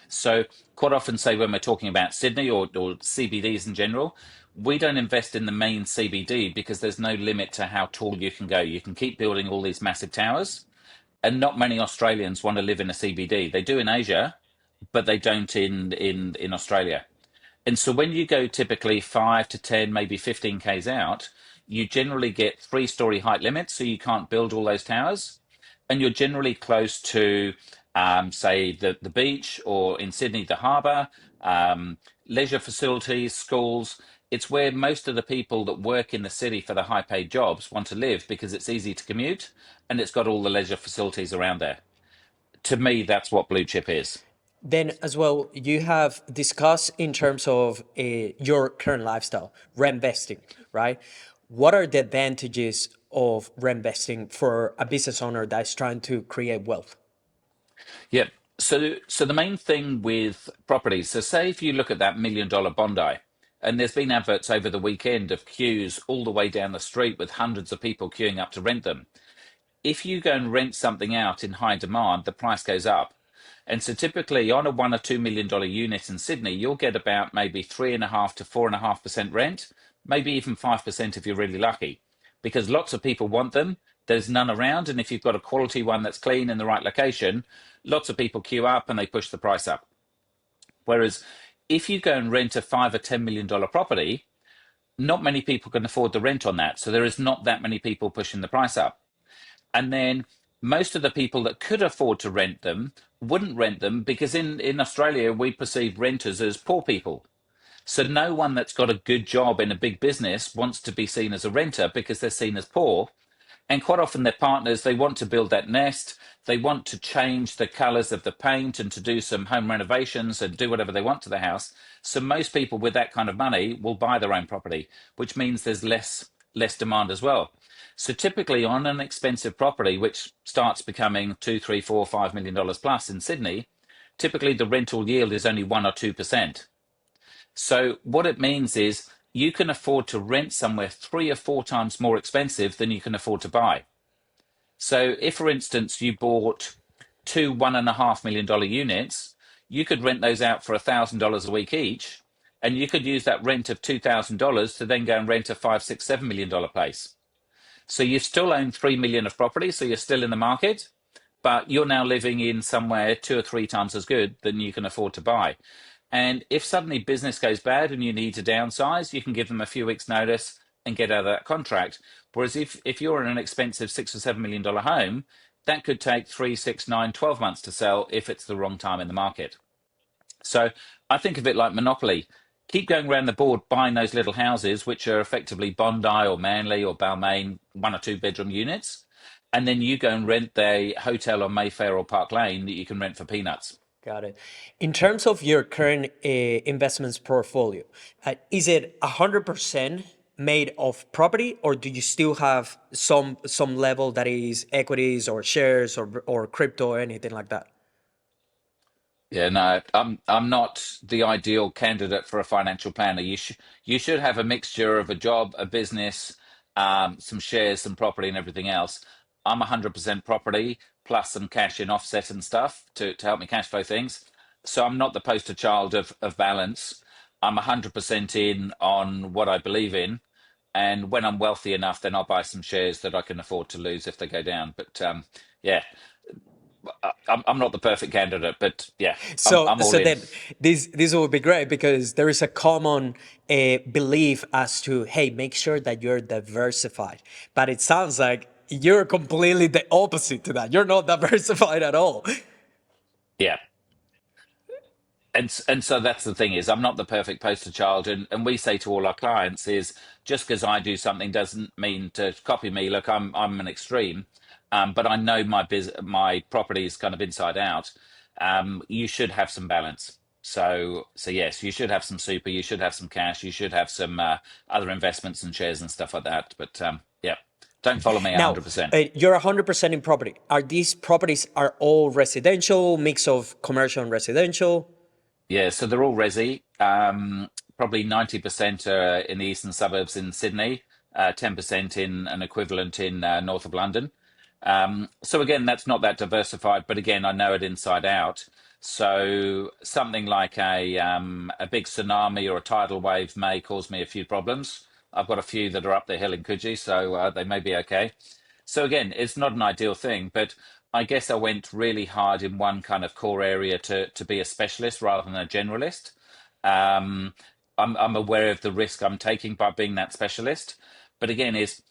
So quite often say when we're talking about Sydney or CBDs in general, we don't invest in the main CBD because there's no limit to how tall you can go. You can keep building all these massive towers, and not many Australians want to live in a CBD. They do in Asia, but they don't in Australia. And so when you go typically 5 to 10, maybe 15 Ks out, you generally get 3-story height limits, so you can't build all those towers. And you're generally close to, say, the beach, or in Sydney, the harbour, leisure facilities, schools. It's where most of the people that work in the city for the high paid jobs want to live, because it's easy to commute and it's got all the leisure facilities around there. To me, that's what blue chip is. Then as well, you have discussed in terms of your current lifestyle, rentvesting, right? What are the advantages of rentvesting for a business owner that's trying to create wealth? Yeah. So the main thing with properties, so say if you look at that $1 million Bondi, and there's been adverts over the weekend of queues all the way down the street with hundreds of people queuing up to rent them. If you go and rent something out in high demand, the price goes up. And so typically on a $1 or $2 million unit in Sydney, you'll get about maybe 3.5 to 4.5% rent, maybe even 5% if you're really lucky, because lots of people want them. There's none around. And if you've got a quality one that's clean in the right location, lots of people queue up and they push the price up. Whereas if you go and rent a $5 or $10 million property, not many people can afford the rent on that. So there is not that many people pushing the price up. And then most of the people that could afford to rent them wouldn't rent them, because in Australia, we perceive renters as poor people. So no one that's got a good job in a big business wants to be seen as a renter, because they're seen as poor. And quite often their partners, they want to build that nest. They want to change the colors of the paint and to do some home renovations and do whatever they want to the house. So most people with that kind of money will buy their own property, which means there's less demand as well. So typically on an expensive property, which starts becoming $2, $3, $4, $5 million plus in Sydney, typically the rental yield is only 1 or 2%. So what it means is you can afford to rent somewhere 3 or 4 times more expensive than you can afford to buy. So if, for instance, you bought two $1.5 million units, you could rent those out for $1,000 a week each, And you could use that rent of $2,000 to then go and rent a five, six, $7 million place. So you still own 3 million of property, so you're still in the market, but you're now living in somewhere two or three times as good than you can afford to buy. And if suddenly business goes bad and you need to downsize, you can give them a few weeks' notice and get out of that contract. Whereas if you're in an expensive $6 or $7 million home, that could take 3, 6, 9, 12 months to sell if it's the wrong time in the market. So I think of it like Monopoly. Keep going around the board buying those little houses, which are effectively Bondi or Manly or Balmain, 1 or 2 bedroom units. And then you go and rent the hotel on Mayfair or Park Lane that you can rent for peanuts. Got it. In terms of your current investments portfolio, is it 100% made of property, or do you still have some level that is equities or shares or crypto or anything like that? Yeah, no, I'm not the ideal candidate for a financial planner. You should have a mixture of a job, a business, some shares, some property, and everything else. I'm 100% property plus some cash in offset and stuff to help me cash flow things. So I'm not the poster child of balance. I'm 100% in on what I believe in, and when I'm wealthy enough, then I'll buy some shares that I can afford to lose if they go down. But yeah, I'm not the perfect candidate, but yeah, So, I'm all so in. then this will be great because there is a common belief as to, hey, make sure that you're diversified. But it sounds like you're completely the opposite to that. You're not diversified at all. Yeah. And so that's the thing, is I'm not the perfect poster child, and we say to all our clients is, just because I do something doesn't mean to copy me. Look, I'm an extreme, but I know my property is kind of inside out. You should have some balance. So yes, you should have some super, you should have some cash, you should have some other investments and shares and stuff like that. But yeah, don't follow me Now, 100%. you're 100% in property. Are these properties are all residential, mix of commercial and residential? Yeah, so they're all resi. Probably 90% are in the eastern suburbs in Sydney, 10% in an equivalent in north of London. So again, that's not that diversified, but again, I know it inside out. So something like a big tsunami or a tidal wave may cause me a few problems. I've got a few that are up the hill in Coogee, so they may be okay. So again, it's not an ideal thing, but I guess I went really hard in one kind of core area to be a specialist rather than a generalist. Um, I'm aware of the risk I'm taking by being that specialist. But again, is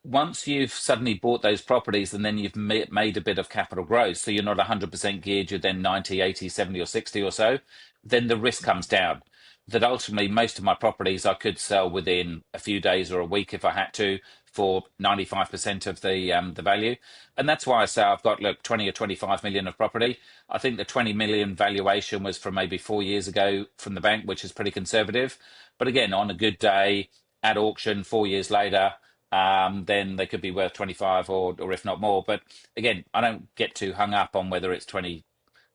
once you've suddenly bought those properties and then you've made a bit of capital growth, so you're not 100% geared, you're then 90, 80, 70, or 60 or so, then the risk comes down. That ultimately, most of my properties I could sell within a few days or a week if I had to, for 95% of the value. And that's why I say I've got, look, 20 or 25 million of property. I think the 20 million valuation was from maybe 4 years ago from the bank, which is pretty conservative. But again, on a good day at auction 4 years later, then they could be worth 25 or if not more. But again, I don't get too hung up on whether it's 20,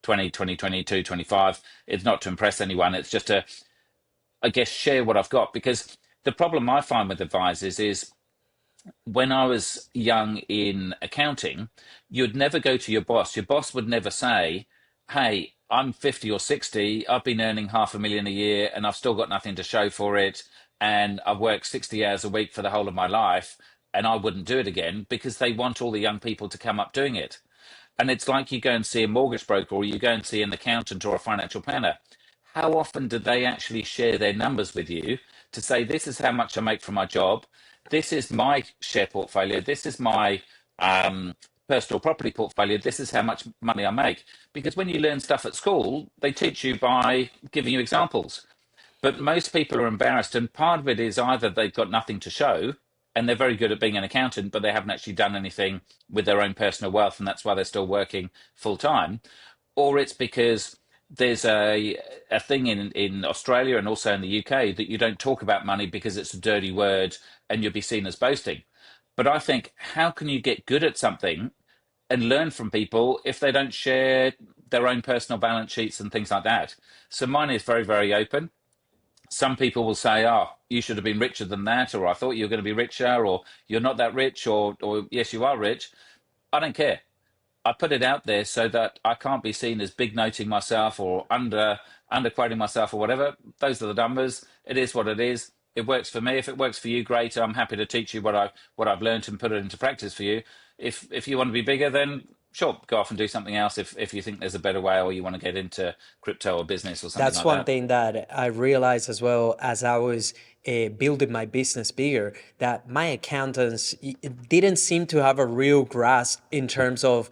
22, 25. It's not to impress anyone. It's just to, I guess, share what I've got. Because the problem I find with advisors is, when I was young in accounting, you'd never go to your boss. Your boss would never say, "Hey, I'm 50 or 60. I've been earning 500,000 a year and I've still got nothing to show for it. And I've worked 60 hours a week for the whole of my life and I wouldn't do it again," because they want all the young people to come up doing it. And it's like you go and see a mortgage broker or you go and see an accountant or a financial planner. How often do they actually share their numbers with you to say, this is how much I make from my job? This is my share portfolio. This is my personal property portfolio. This is how much money I make. Because when you learn stuff at school, they teach you by giving you examples. But most people are embarrassed, and part of it is either they've got nothing to show and they're very good at being an accountant, but they haven't actually done anything with their own personal wealth, and that's why they're still working full time, or it's because there's a thing in Australia and also in the UK that you don't talk about money because it's a dirty word and you'll be seen as boasting. But I think, how can you get good at something and learn from people if they don't share their own personal balance sheets and things like that? So mine is very, very open. Some people will say, "Oh, you should have been richer than that," or "I thought you were going to be richer," or "You're not that rich," or "Yes, you are rich." I don't care. I put it out there so that I can't be seen as big noting myself or underquoting myself or whatever. Those are the numbers. It is what it is. It works for me. If it works for you, great. I'm happy to teach you what I've learned and put it into practice for you. If you want to be bigger, then sure, go off and do something else. If you think there's a better way, or you want to get into crypto or business or something That's like one that. thing that I realized as well as I was building my business bigger, that my accountants didn't seem to have a real grasp in terms of,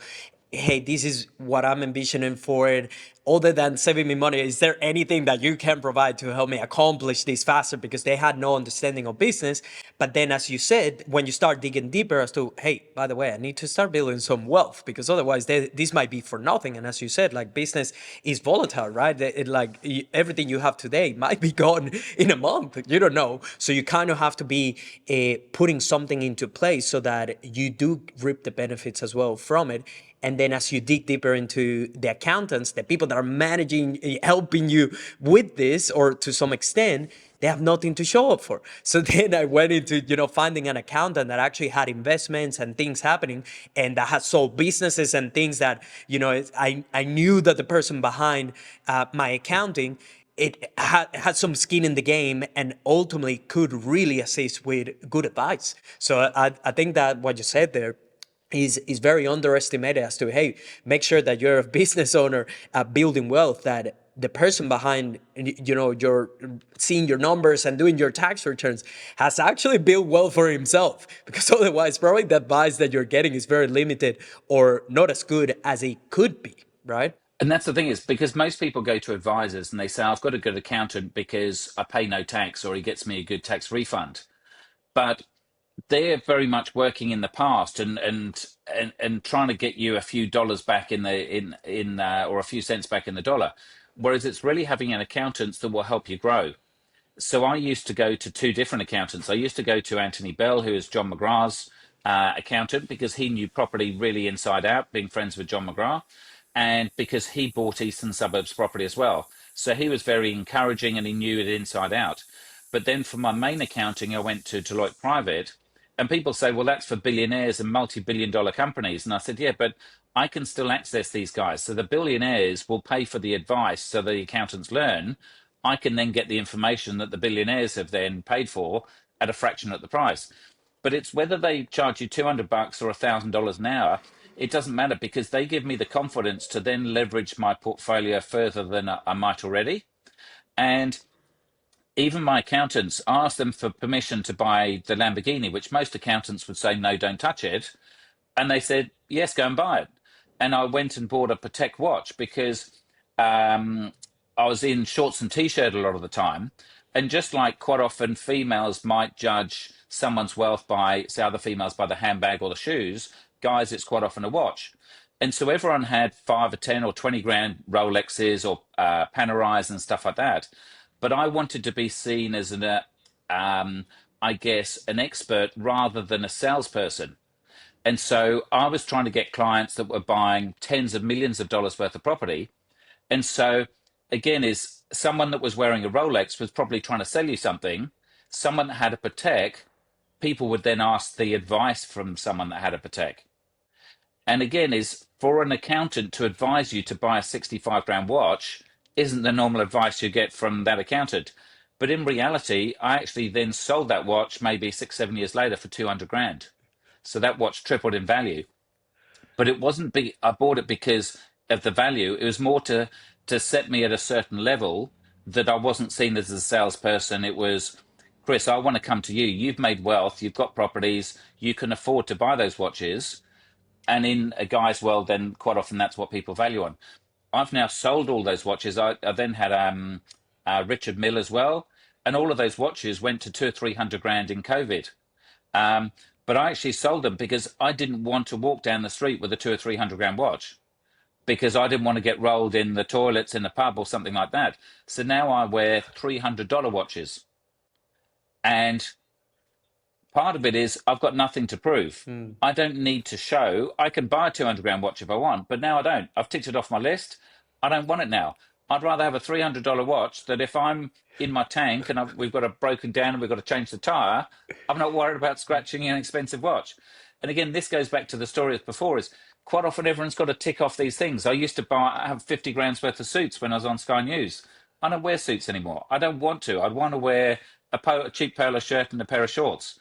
hey, this is what I'm envisioning for it. Other than saving me money, is there anything that you can provide to help me accomplish this faster? Because they had no understanding of business. But then, as you said, when you start digging deeper as to, hey, by the way, I need to start building some wealth, because otherwise this might be for nothing. And as you said, like, business is volatile, right? Like, everything you have today might be gone in a month. You don't know. So you kind of have to be putting something into place so that you do reap the benefits as well from it. And then as you dig deeper into the accountants, the people that are managing, helping you with this, or to some extent, they have nothing to show up for. So then I went into, finding an accountant that actually had investments and things happening, and that had sold businesses and things that, I knew that the person behind my accounting, it had some skin in the game, and ultimately could really assist with good advice. So I think that what you said there is very underestimated as to, hey, make sure that you're a business owner building wealth, that the person behind, you're seeing your numbers and doing your tax returns, has actually built wealth for himself. Because otherwise, probably the advice that you're getting is very limited or not as good as it could be, right? And that's the thing, is because most people go to advisors and they say, I've got a good accountant because I pay no tax, or he gets me a good tax refund. But they're very much working in the past, and trying to get you a few dollars back in or a few cents back in the dollar. Whereas it's really having an accountant that will help you grow. So I used to go to two different accountants. I used to go to Anthony Bell, who is John McGrath's accountant, because he knew property really inside out, being friends with John McGrath, and because he bought Eastern Suburbs property as well. So he was very encouraging and he knew it inside out. But then for my main accounting, I went to Deloitte Private, and people say, well, that's for billionaires and multi-billion dollar companies. And I said, yeah, but I can still access these guys. So the billionaires will pay for the advice so the accountants learn. I can then get the information that the billionaires have then paid for at a fraction of the price. But it's whether they charge you $200 or $1,000 an hour. It doesn't matter, because they give me the confidence to then leverage my portfolio further than I might already. And even my accountants, ask them for permission to buy the Lamborghini, which most accountants would say, no, don't touch it. And they said, yes, go and buy it. And I went and bought a Patek watch because I was in shorts and t-shirt a lot of the time. And just like quite often females might judge someone's wealth by, say, other females by the handbag or the shoes, guys, it's quite often a watch. And so everyone had 5 or 10 or 20 grand Rolexes or Panerais and stuff like that. But I wanted to be seen as I guess, an expert rather than a salesperson. And so I was trying to get clients that were buying tens of millions of dollars worth of property. And so, again, is someone that was wearing a Rolex was probably trying to sell you something. Someone that had a Patek, people would then ask the advice from someone that had a Patek. And again, is for an accountant to advise you to buy a 65 grand watch isn't the normal advice you get from that accountant. But in reality, I actually then sold that watch maybe 6, 7 years later for 200 grand. So that watch tripled in value. But it wasn't big. I bought it because of the value. It was more to set me at a certain level, that I wasn't seen as a salesperson. It was, Chris, I want to come to you. You've made wealth. You've got properties. You can afford to buy those watches. And in a guy's world, then quite often that's what people value on. I've now sold all those watches. I then had Richard Mill as well, and all of those watches went to 200 or 300 grand in COVID. Um, but I actually sold them because I didn't want to walk down the street with a 200 or 300 grand watch, because I didn't want to get rolled in the toilets in a pub or something like that. So now I wear $300 watches. And part of it is I've got nothing to prove. I don't need to show. I can buy a 200 grand watch if I want, but now I don't. I've ticked it off my list. I don't want it now. I'd rather have a $300 watch that if I'm in my tank and we've got a broken down and we've got to change the tire, I'm not worried about scratching an expensive watch. And again, this goes back to the story as before, is quite often everyone's got to tick off these things. I used to have 50 grams worth of suits when I was on Sky News. I don't wear suits anymore. I don't want to. I'd want to wear a cheap polo shirt and a pair of shorts.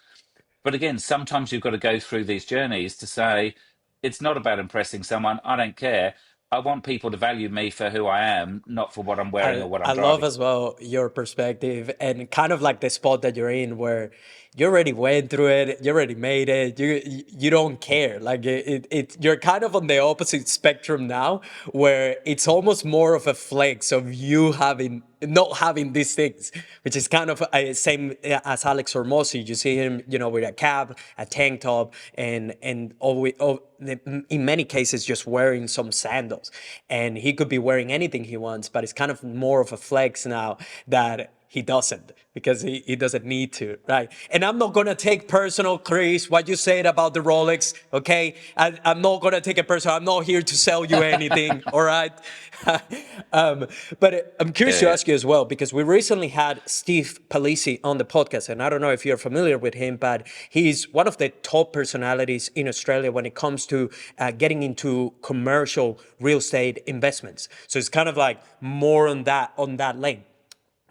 But again, sometimes you've got to go through these journeys to say, it's not about impressing someone. I don't care. I want people to value me for who I am, not for what I'm wearing or what I I'm love driving. as well your perspective and kind of like the spot that you're in where you already went through it, you already made it, you don't care. Like you're kind of on the opposite spectrum now, where it's almost more of a flex of you having not having these things, which is kind of same as Alex Hormozzi. You see him, with a cap, a tank top, and always, in many cases, just wearing some sandals. And he could be wearing anything he wants, but it's kind of more of a flex now that he doesn't, because he doesn't need to, right? And I'm not gonna take personal, Chris, what you said about the Rolex, okay? I'm not gonna take it personal. I'm not here to sell you anything, all right? But I'm curious to Yeah. ask you as well, because we recently had Steve Palisi on the podcast, and I don't know if you're familiar with him, but he's one of the top personalities in Australia when it comes to getting into commercial real estate investments. So it's kind of like more on that lane.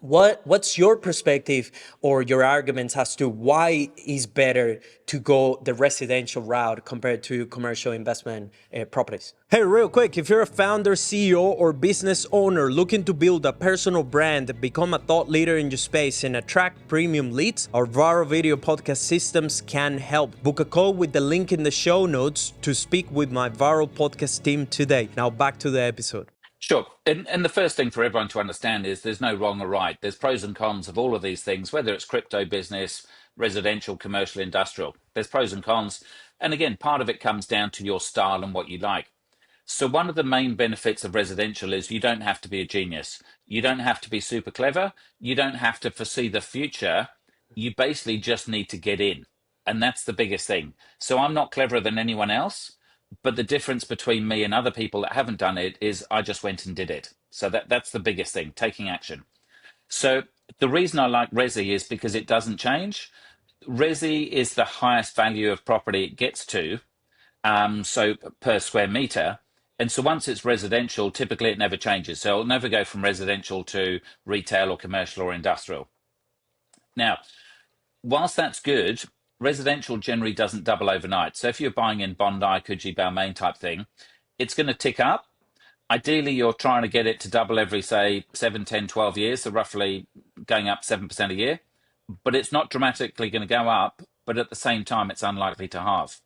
What's your perspective or your arguments as to why it's better to go the residential route compared to commercial investment properties? Hey, real quick, if you're a founder, CEO, or business owner looking to build a personal brand, become a thought leader in your space, and attract premium leads, our viral video podcast systems can help. Book a call with the link in the show notes to speak with my viral podcast team today. Now back to the episode. Sure. And the first thing for everyone to understand is there's no wrong or right. There's pros and cons of all of these things, whether it's crypto business, residential, commercial, industrial. There's pros and cons. And again, part of it comes down to your style and what you like. So one of the main benefits of residential is you don't have to be a genius. You don't have to be super clever. You don't have to foresee the future. You basically just need to get in. And that's the biggest thing. So I'm not cleverer than anyone else, but the difference between me and other people that haven't done it is I just went and did it. So that's the biggest thing, taking action. So the reason I like Resi is because it doesn't change. Resi is the highest value of property it gets to, so per square meter. And so once it's residential, typically it never changes. So it'll never go from residential to retail or commercial or industrial. Now, whilst that's good, residential generally doesn't double overnight. So if you're buying in Bondi, Coogee, Balmain type thing, it's going to tick up. Ideally, you're trying to get it to double every, say, 7, 10, 12 years, so roughly going up 7% a year. But it's not dramatically going to go up, but at the same time, it's unlikely to halve.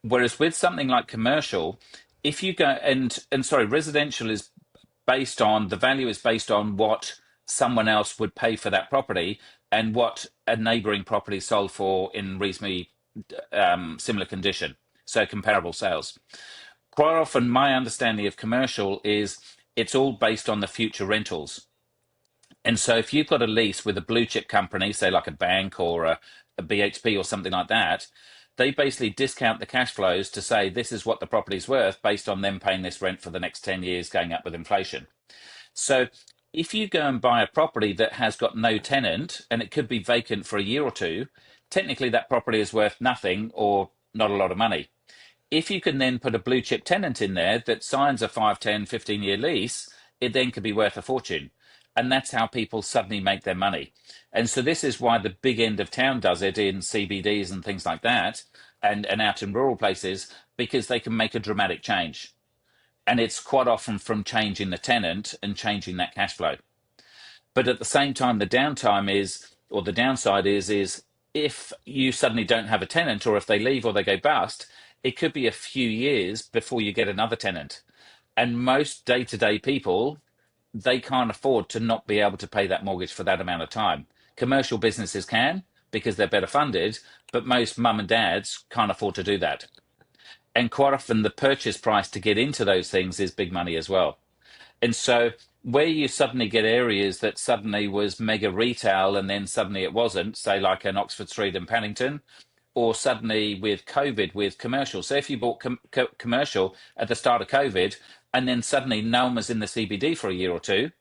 Whereas with something like commercial, if you go and sorry, residential is based on the value is based on what someone else would pay for that property and what a neighboring property sold for in reasonably similar condition, so comparable sales. Quite often, my understanding of commercial is it's all based on the future rentals. And so if you've got a lease with a blue chip company, say like a bank or a BHP or something like that, they basically discount the cash flows to say this is what the property's worth based on them paying this rent for the next 10 years going up with inflation. So if you go and buy a property that has got no tenant and it could be vacant for a year or two, technically that property is worth nothing or not a lot of money. If you can then put a blue chip tenant in there that signs a 5, 10, 15-year lease, it then could be worth a fortune. And that's how people suddenly make their money. And so this is why the big end of town does it in CBDs and things like that, and out in rural places, because they can make a dramatic change. And it's quite often from changing the tenant and changing that cash flow. But at the same time, the downtime is, or the downside is if you suddenly don't have a tenant, or if they leave or they go bust, it could be a few years before you get another tenant. And most day-to-day people, they can't afford to not be able to pay that mortgage for that amount of time. Commercial businesses can because they're better funded, but most mum and dads can't afford to do that. And quite often the purchase price to get into those things is big money as well. And so where you suddenly get areas that suddenly was mega retail and then suddenly it wasn't, say like an Oxford Street in Paddington, or suddenly with COVID with commercial. So if you bought commercial at the start of COVID and then suddenly no one was in the CBD for a year or two,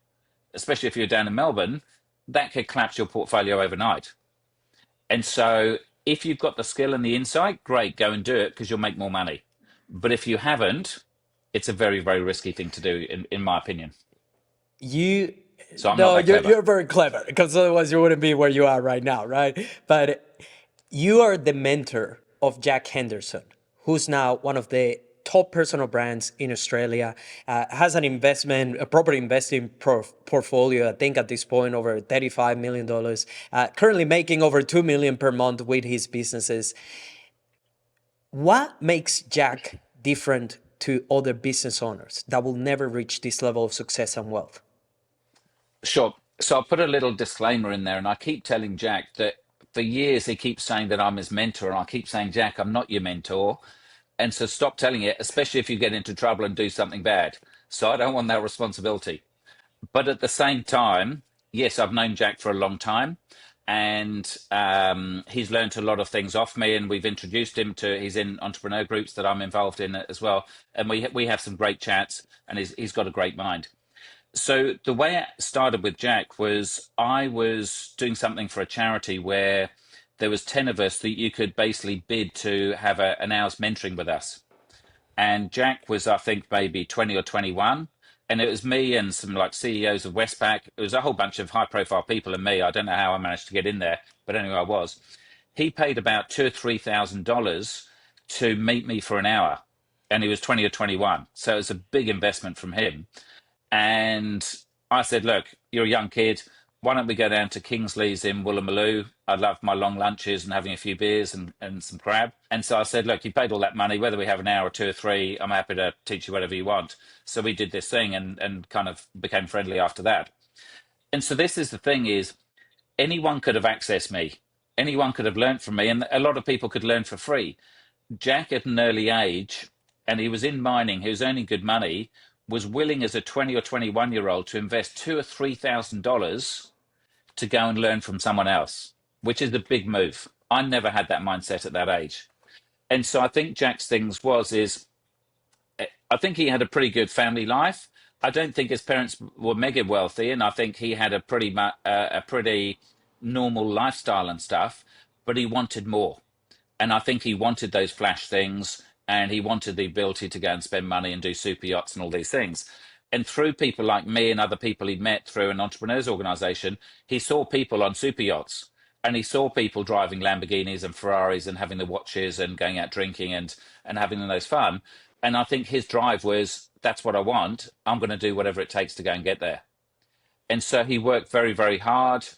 especially if you're down in Melbourne, that could collapse your portfolio overnight. And so If you've got the skill and the insight, great, go and do it because you'll make more money. But if you haven't, it's a very, very risky thing to do, in my opinion. You, So I'm not no, that clever. you're very clever because otherwise you wouldn't be where you are right now, right? But you are the mentor of Jack Henderson, who's now one of the top personal brands in Australia, has a property investing portfolio, I think at this point over $35 million, currently making over 2 million per month with his businesses. What makes Jack different to other business owners that will never reach this level of success and wealth? Sure. So I'll put a little disclaimer in there, and I keep telling Jack that for years he keeps saying that I'm his mentor, and I keep saying, Jack, I'm not your mentor. And so stop telling it, especially if you get into trouble and do something bad. So I don't want that responsibility. But at the same time, yes, I've known Jack for a long time, and he's learned a lot of things off me. And we've introduced him to, he's in entrepreneur groups that I'm involved in as well. And we have some great chats, and he's got a great mind. So the way it started with Jack was I was doing something for a charity where there was 10 of us that you could basically bid to have an hour's mentoring with us. And Jack was, I think, maybe 20 or 21. And it was me and some like CEOs of Westpac. It was a whole bunch of high profile people and me. I don't know how I managed to get in there, but anyway, I was. He paid about $2,000 or $3,000 to meet me for an hour. And he was 20 or 21. So it was a big investment from him. And I said, look, you're a young kid. Why don't we go down to Kingsley's in Woolloomooloo? I love my long lunches and having a few beers and some crab. And so I said, look, you paid all that money, whether we have an hour or two or three, I'm happy to teach you whatever you want. So we did this thing and kind of became friendly after that. And so this is the thing is anyone could have accessed me. Anyone could have learned from me. And a lot of people could learn for free. Jack at an early age, and he was in mining, he was earning good money, was willing as a 20 or 21-year-old to invest two or $3,000 to go and learn from someone else, which is a big move. I never had that mindset at that age. And so I think Jack's things is I think he had a pretty good family life. I don't think his parents were mega wealthy, and I think he had a pretty normal lifestyle and stuff, but he wanted more. And I think he wanted those flash things and he wanted the ability to go and spend money and do super yachts and all these things. And through people like me and other people he'd met through an entrepreneurs organization, he saw people on super yachts and he saw people driving Lamborghinis and Ferraris and having the watches and going out drinking and having the most fun. And I think his drive was, that's what I want. I'm going to do whatever it takes to go and get there. And so he worked very, very hard.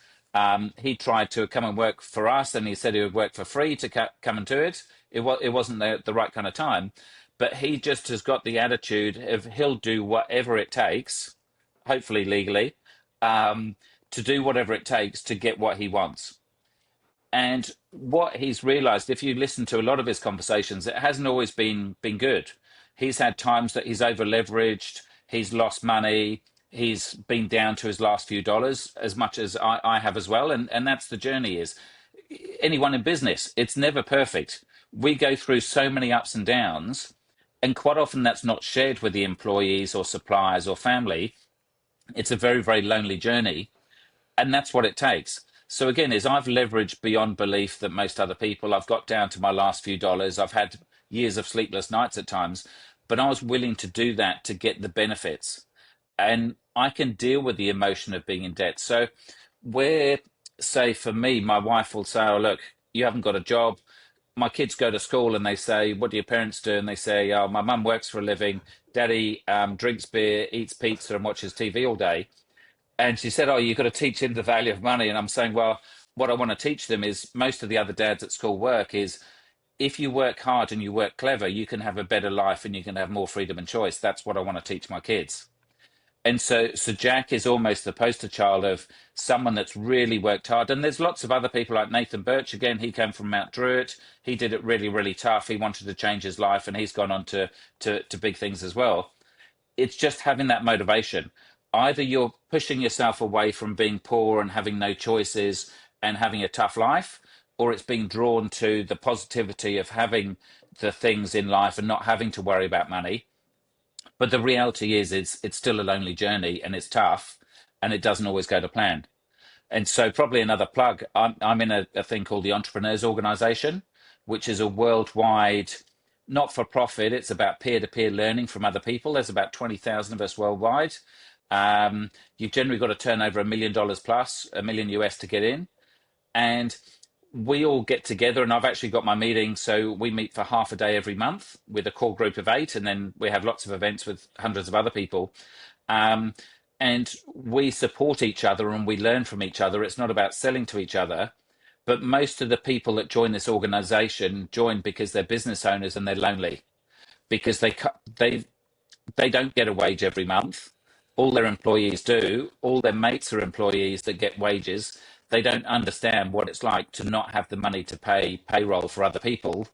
He tried to come and work for us, and he said he would work for free to come and do it. It wasn't the right kind of time, but he just has got the attitude of he'll do whatever it takes, hopefully legally, to do whatever it takes to get what he wants. And what he's realized, if you listen to a lot of his conversations, it hasn't always been good. He's had times that he's over leveraged, he's lost money, he's been down to his last few dollars, as much as I have as well. And that's the journey is anyone in business, it's never perfect. We go through so many ups and downs, and quite often that's not shared with the employees or suppliers or family. It's a very, very lonely journey. And that's what it takes. So again, is I've leveraged beyond belief that most other people. I've got down to my last few dollars. I've had years of sleepless nights at times, but I was willing to do that to get the benefits. And I can deal with the emotion of being in debt. So where, say for me, my wife will say, oh, look, you haven't got a job. My kids go to school and they say, what do your parents do? And they say, oh, my mum works for a living. Daddy drinks beer, eats pizza and watches TV all day. And she said, oh, you've got to teach him the value of money. And I'm saying, well, what I want to teach them is most of the other dads at school work is if you work hard and you work clever, you can have a better life and you can have more freedom and choice. That's what I want to teach my kids. And so Jack is almost the poster child of someone that's really worked hard. And there's lots of other people like Nathan Birch. Again, he came from Mount Druitt. He did it really, really tough. He wanted to change his life and he's gone on to big things as well. It's just having that motivation. Either you're pushing yourself away from being poor and having no choices and having a tough life, or it's being drawn to the positivity of having the things in life and not having to worry about money. But the reality is it's still a lonely journey and it's tough and it doesn't always go to plan. And so, probably another plug. I'm in a thing called the Entrepreneurs Organization, which is a worldwide, not for profit. It's about peer to peer learning from other people. There's about 20,000 of us worldwide. You've generally got to turn over $1 million plus, a million US to get in. And we all get together, and I've actually got my meeting. So we meet for half a day every month with a core group of 8, and then we have lots of events with hundreds of other people. Um, and we support each other and we learn from each other. It's not about selling to each other, but most of the people that join this organization join because they're business owners and they're lonely because they don't get a wage every month. All their employees do. All their mates are employees that get wages. They don't understand what it's like to not have the money to pay payroll for other people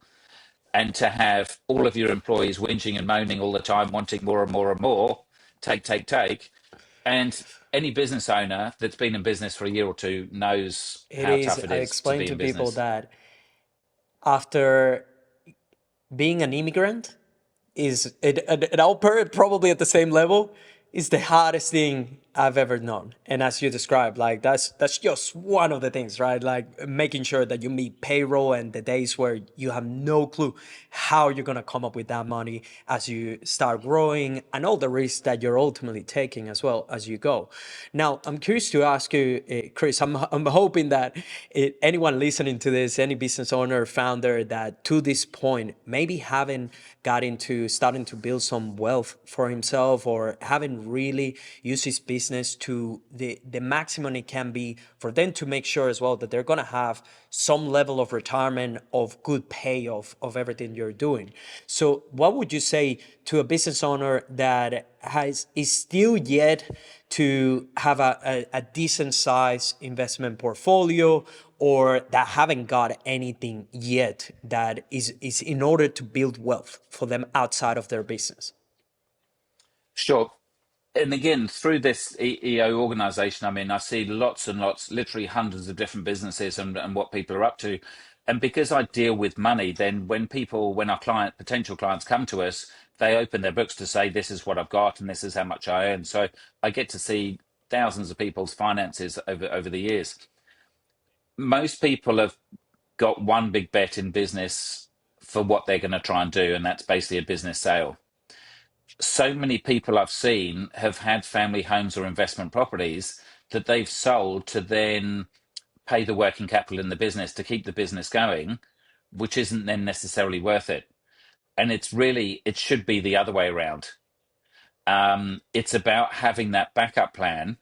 and to have all of your employees whinging and moaning all the time, wanting more and more and more, take. And any business owner that's been in business for a year or two knows It how is, tough it I is to explain be to in people business. that after being an immigrant is it all probably at the same level is the hardest thing I've ever known. And as you described, like that's just one of the things, right? Like making sure that you meet payroll and the days where you have no clue how you're gonna come up with that money as you start growing and all the risks that you're ultimately taking as well as you go. Now, I'm curious to ask you, Chris. I'm hoping that anyone listening to this, any business owner, founder that to this point maybe haven't got into starting to build some wealth for himself or haven't really used his business to the maximum it can be for them to make sure as well that they're going to have some level of retirement of good pay of everything you're doing. So what would you say to a business owner that is still yet to have a decent size investment portfolio or that haven't got anything yet that is in order to build wealth for them outside of their business? Sure. And again, through this EO organization, I mean, I see lots and lots, literally hundreds of different businesses and what people are up to. And because I deal with money, then when our potential clients come to us, they open their books to say, this is what I've got and this is how much I earn. So I get to see thousands of people's finances over the years. Most people have got one big bet in business for what they're going to try and do, and that's basically a business sale. So many people I've seen have had family homes or investment properties that they've sold to then pay the working capital in the business to keep the business going, which isn't then necessarily worth it. And it should be the other way around. It's about having that backup plan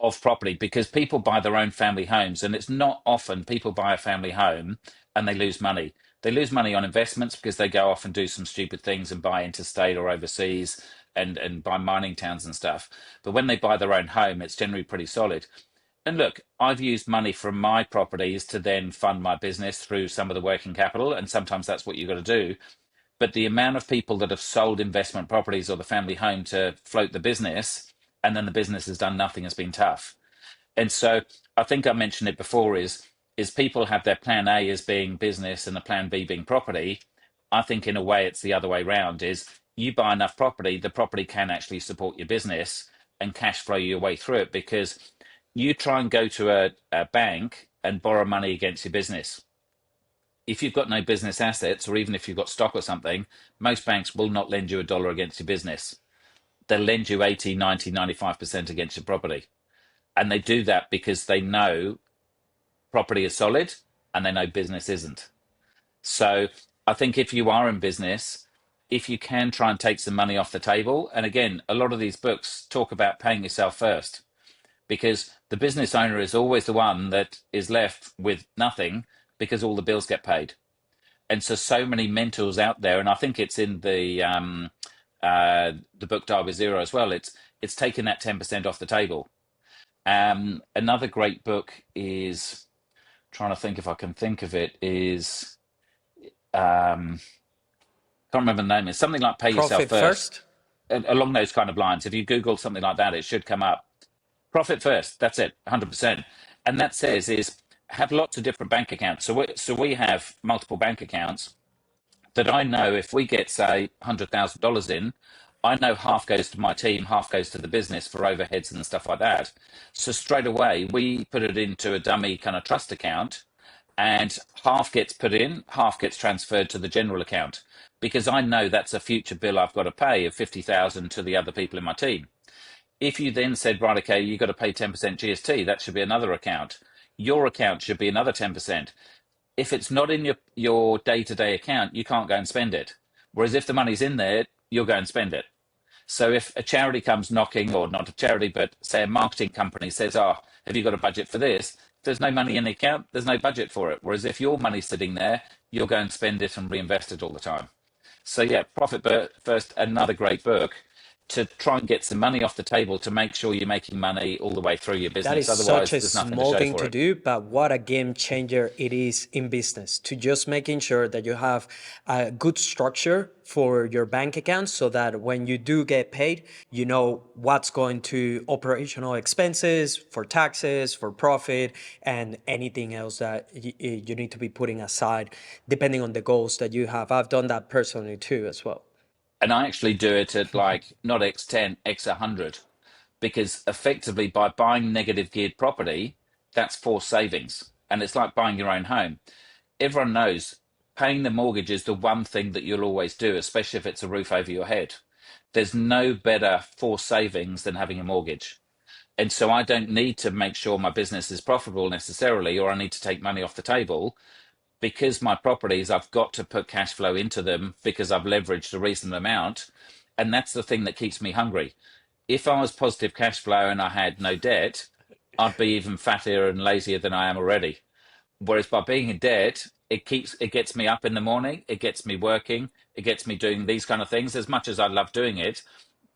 of property because people buy their own family homes, and it's not often people buy a family home and they lose money. They lose money on investments because they go off and do some stupid things and buy interstate or overseas and buy mining towns and stuff. But when they buy their own home, it's generally pretty solid. And look, I've used money from my properties to then fund my business through some of the working capital, and sometimes that's what you've got to do. But the amount of people that have sold investment properties or the family home to float the business, and then the business has done nothing, has been tough. And so I think I mentioned it before is people have their plan A as being business and a plan B being property. I think in a way it's the other way around is you buy enough property, the property can actually support your business and cash flow your way through it because you try and go to a bank and borrow money against your business. If you've got no business assets or even if you've got stock or something, most banks will not lend you a dollar against your business. They'll lend you 80, 90, 95% against your property. And they do that because they know property is solid and they know business isn't. So I think if you are in business, if you can try and take some money off the table, and again, a lot of these books talk about paying yourself first because the business owner is always the one that is left with nothing because all the bills get paid. And so many mentors out there, and I think it's in the book Die with Zero as well. It's taking that 10% off the table. Another great book is trying to think if I can think of it is can't remember the name. It's something like Pay Yourself Profit First, first. along those kind of lines. If you Google something like that, it should come up. Profit first. That's it, 100%. And that says is have lots of different bank accounts. So we have multiple bank accounts that I know if we get say $100,000 in, I know half goes to my team, half goes to the business for overheads and stuff like that. So straight away, we put it into a dummy kind of trust account, and half gets put in, half gets transferred to the general account, because I know that's a future bill I've got to pay of 50,000 to the other people in my team. If you then said, right, okay, you've got to pay 10% GST, that should be another account. Your account should be another 10%. If it's not in your day-to-day account, you can't go and spend it. Whereas if the money's in there, you'll go and spend it. So if a charity comes knocking, or not a charity, but say a marketing company says, oh, have you got a budget for this? If there's no money in the account, there's no budget for it. Whereas if your money's sitting there, you'll go and spend it and reinvest it all the time. So yeah, Profit First, another great book to try and get some money off the table to make sure you're making money all the way through your That is business. such Otherwise, a there's nothing to small show thing for to it. do, but what a game changer it is in business to just making sure that you have a good structure for your bank accounts so that when you do get paid, you know what's going to operational expenses, for taxes, for profit, and anything else that you need to be putting aside depending on the goals that you have. I've done that personally too as well. And I actually do it at like not X10, X100, because effectively by buying negative geared property, that's forced savings. And it's like buying your own home. Everyone knows paying the mortgage is the one thing that you'll always do, especially if it's a roof over your head. There's no better forced savings than having a mortgage. And so I don't need to make sure my business is profitable necessarily, or I need to take money off the table. Because my properties, I've got to put cash flow into them because I've leveraged a reasonable amount. And that's the thing that keeps me hungry. If I was positive cash flow and I had no debt, I'd be even fatter and lazier than I am already. Whereas by being in debt, it gets me up in the morning, it gets me working, it gets me doing these kind of things as much as I love doing it,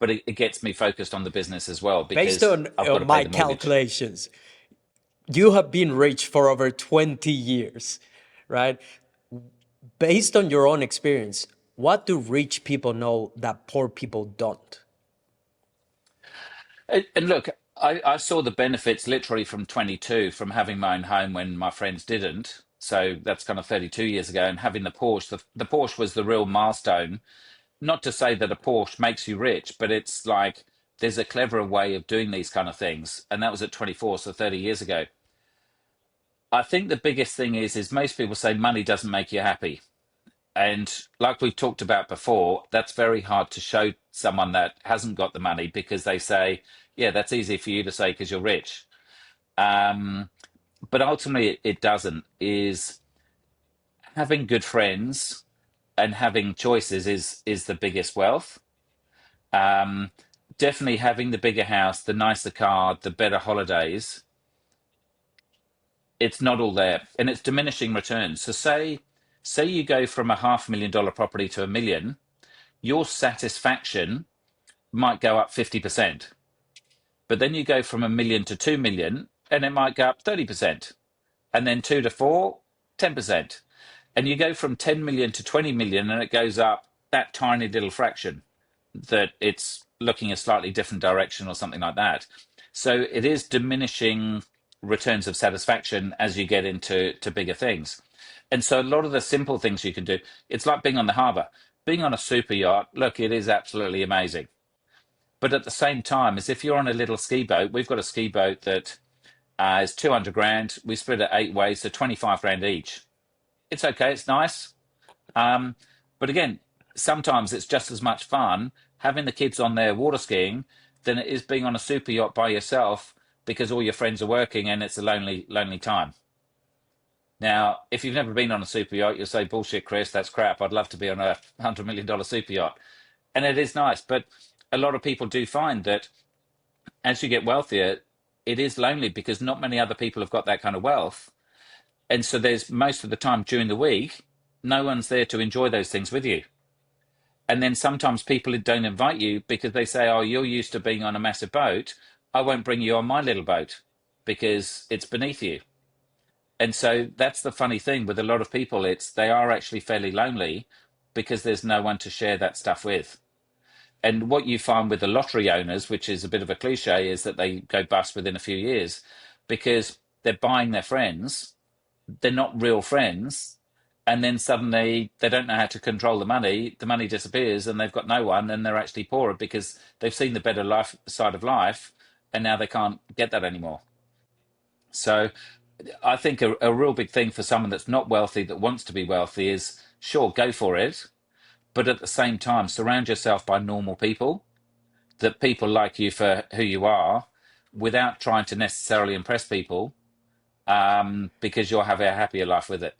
but it gets me focused on the business as well Based because I've got to pay my the mortgage. calculations, you have been rich for over 20 years, right? Based on your own experience, what do rich people know that poor people don't? And look, I saw the benefits literally from 22 from having my own home when my friends didn't. So that's kind of 32 years ago. And having the Porsche, the Porsche was the real milestone. Not to say that a Porsche makes you rich, but it's like there's a cleverer way of doing these kind of things. And that was at 24, so 30 years ago. I think the biggest thing is most people say money doesn't make you happy. And like we've talked about before, that's very hard to show someone that hasn't got the money because they say, yeah, that's easy for you to say because you're rich. Um, but ultimately, it doesn't. Is having good friends and having choices is the biggest wealth. Um, Definitely having the bigger house, the nicer car, the better holidays. It's not all there, and it's diminishing returns. So say you go from $500,000 property to 1 million, your satisfaction might go up 50%. But then you go from 1 million to 2 million and it might go up 30%. And then 2 to 4, 10%. And you go from 10 million to 20 million and it goes up that tiny little fraction that it's looking a slightly different direction or something like that. So it is diminishing returns of satisfaction as you get into bigger things. And so a lot of the simple things you can do, it's like being on the harbour. Being on a super yacht, look, it is absolutely amazing. But at the same time, as if you're on a little ski boat, we've got a ski boat that is 200 grand. We split it 8 ways, so 25 grand each. It's okay, it's nice. Um, but again, sometimes it's just as much fun having the kids on there water skiing than it is being on a super yacht by yourself because all your friends are working and it's a lonely, lonely time. Now, if you've never been on a super yacht, you'll say, bullshit, Chris, that's crap. I'd love to be on a $100 million super yacht. And it is nice. But a lot of people do find that as you get wealthier, it is lonely because not many other people have got that kind of wealth. And so there's most of the time during the week, no one's there to enjoy those things with you. And then sometimes people don't invite you because they say, oh, you're used to being on a massive boat. I won't bring you on my little boat because it's beneath you. And so that's the funny thing with a lot of people. They are actually fairly lonely because there's no one to share that stuff with. And what you find with the lottery owners, which is a bit of a cliche, is that they go bust within a few years because they're buying their friends. They're not real friends. and then suddenly they don't know how to control the money disappears, and they've got no one, and they're actually poorer because they've seen the better life side of life, and now they can't get that anymore. So I think a real big thing for someone that's not wealthy, that wants to be wealthy, is sure, go for it, but at the same time, surround yourself by normal people, that people like you for who you are, without trying to necessarily impress people, because you'll have a happier life with it.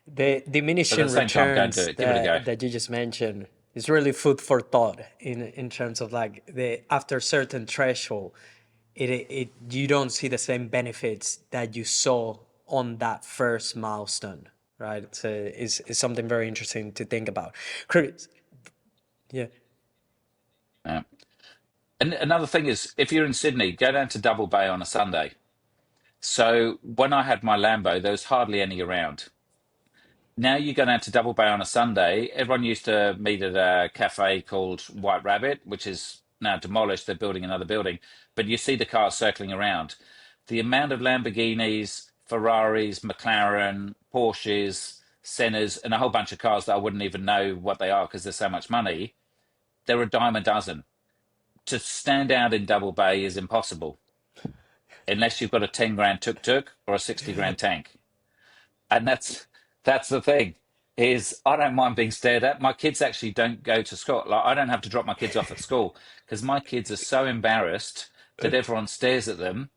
The But at diminishing the same time, go and do returns it. Give it a go. that you just mentioned is really food for thought in terms of like the after certain threshold, it you don't see the same benefits that you saw on that first milestone, right? So it's something very interesting to think about. Chris, yeah. Yeah. And another thing is, if you're in Sydney, go down to Double Bay on a Sunday. So when I had my Lambo, there was hardly any around. Now you go down to Double Bay on a Sunday. Everyone used to meet at a cafe called White Rabbit, which is now demolished. They're building another building, but you see the cars circling around. The amount of Lamborghinis, Ferraris, McLaren, Porsches, Sennas, and a whole bunch of cars that I wouldn't even know what they are because there's so much money. They're a dime a dozen. To stand out in Double Bay is impossible unless you've got a 10 grand tuk-tuk or a 60 grand tank. And that's the thing, is I don't mind being stared at. My kids actually don't go to school. Like, I don't have to drop my kids off at school because my kids are so embarrassed that everyone stares at them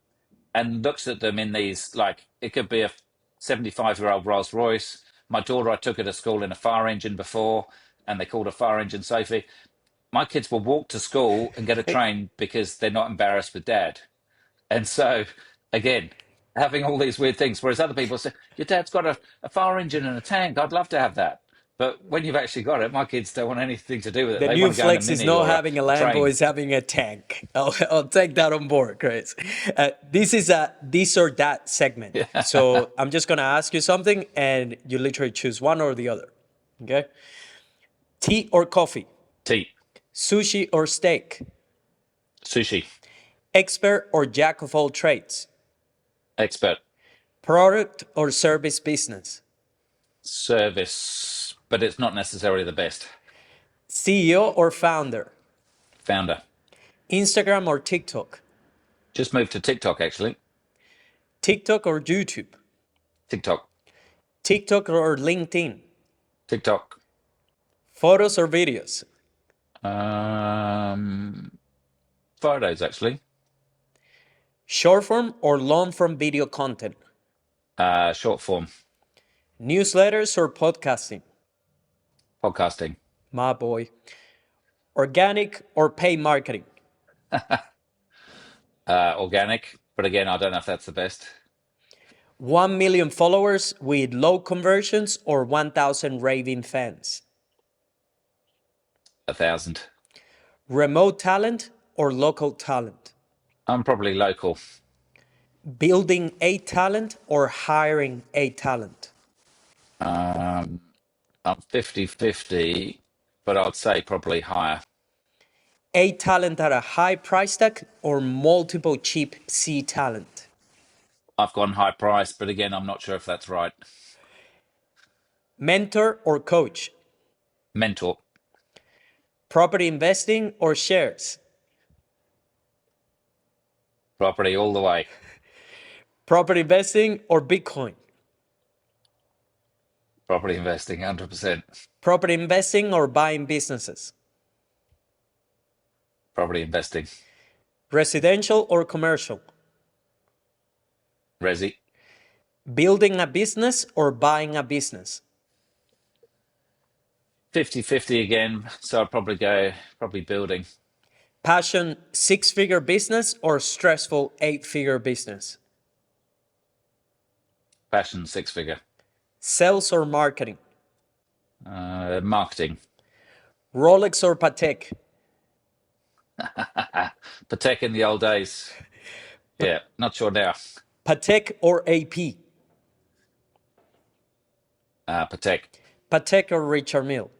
and looks at them in these, like, it could be a 75-year-old Rolls Royce. My daughter, I took her to school in a fire engine before, and they called her fire engine Sophie. My kids will walk to school and get a train because they're not embarrassed with dad. And so, again, having all these weird things, whereas other people say, your dad's got a fire engine and a tank. I'd love to have that. But when you've actually got it, my kids don't want anything to do with it. The They new want to go in a flex is Mini not or having a a Lambo, train. it's having a tank. I'll take that on board, Chris. This is a this or that segment. So I'm just going to ask you something and you literally choose one or the other. Okay? Tea or coffee? Tea, Sushi or steak? sushi, Expert or jack of all trades? expert, Product or service business? service, but it's not necessarily the best. CEO or founder? Founder. Instagram or TikTok? Just moved to TikTok, actually. TikTok or YouTube? TikTok, TikTok or LinkedIn? TikTok. Photos or videos? Um, Photos, actually. Short form or long form video content? Short form, Newsletters or podcasting? podcasting. My boy. Organic or paid marketing? Organic, but again, I don't know if that's the best. 1 million followers with low conversions or 1,000 raving fans? 1,000. Remote talent or local talent? I'm probably local. Building a talent or hiring a talent? I'm 50-50, but I'd say probably higher. A talent at a high price tag or multiple cheap C talent? I've gone high price, but again, I'm not sure if that's right. Mentor or coach? Mentor, Property investing or shares? property all the way. Property investing or Bitcoin? Property investing, 100%. Property investing or buying businesses? Property investing. Residential or commercial? Resi, Building a business or buying a business? 50-50 again, so I'd probably go building. Passion 6-figure business or stressful 8-figure business? Passion, 6-figure. Sales or marketing? Marketing. Rolex or Patek? Patek in the old days. Yeah, not sure now. Patek or AP? Patek. Patek or Richard Mille?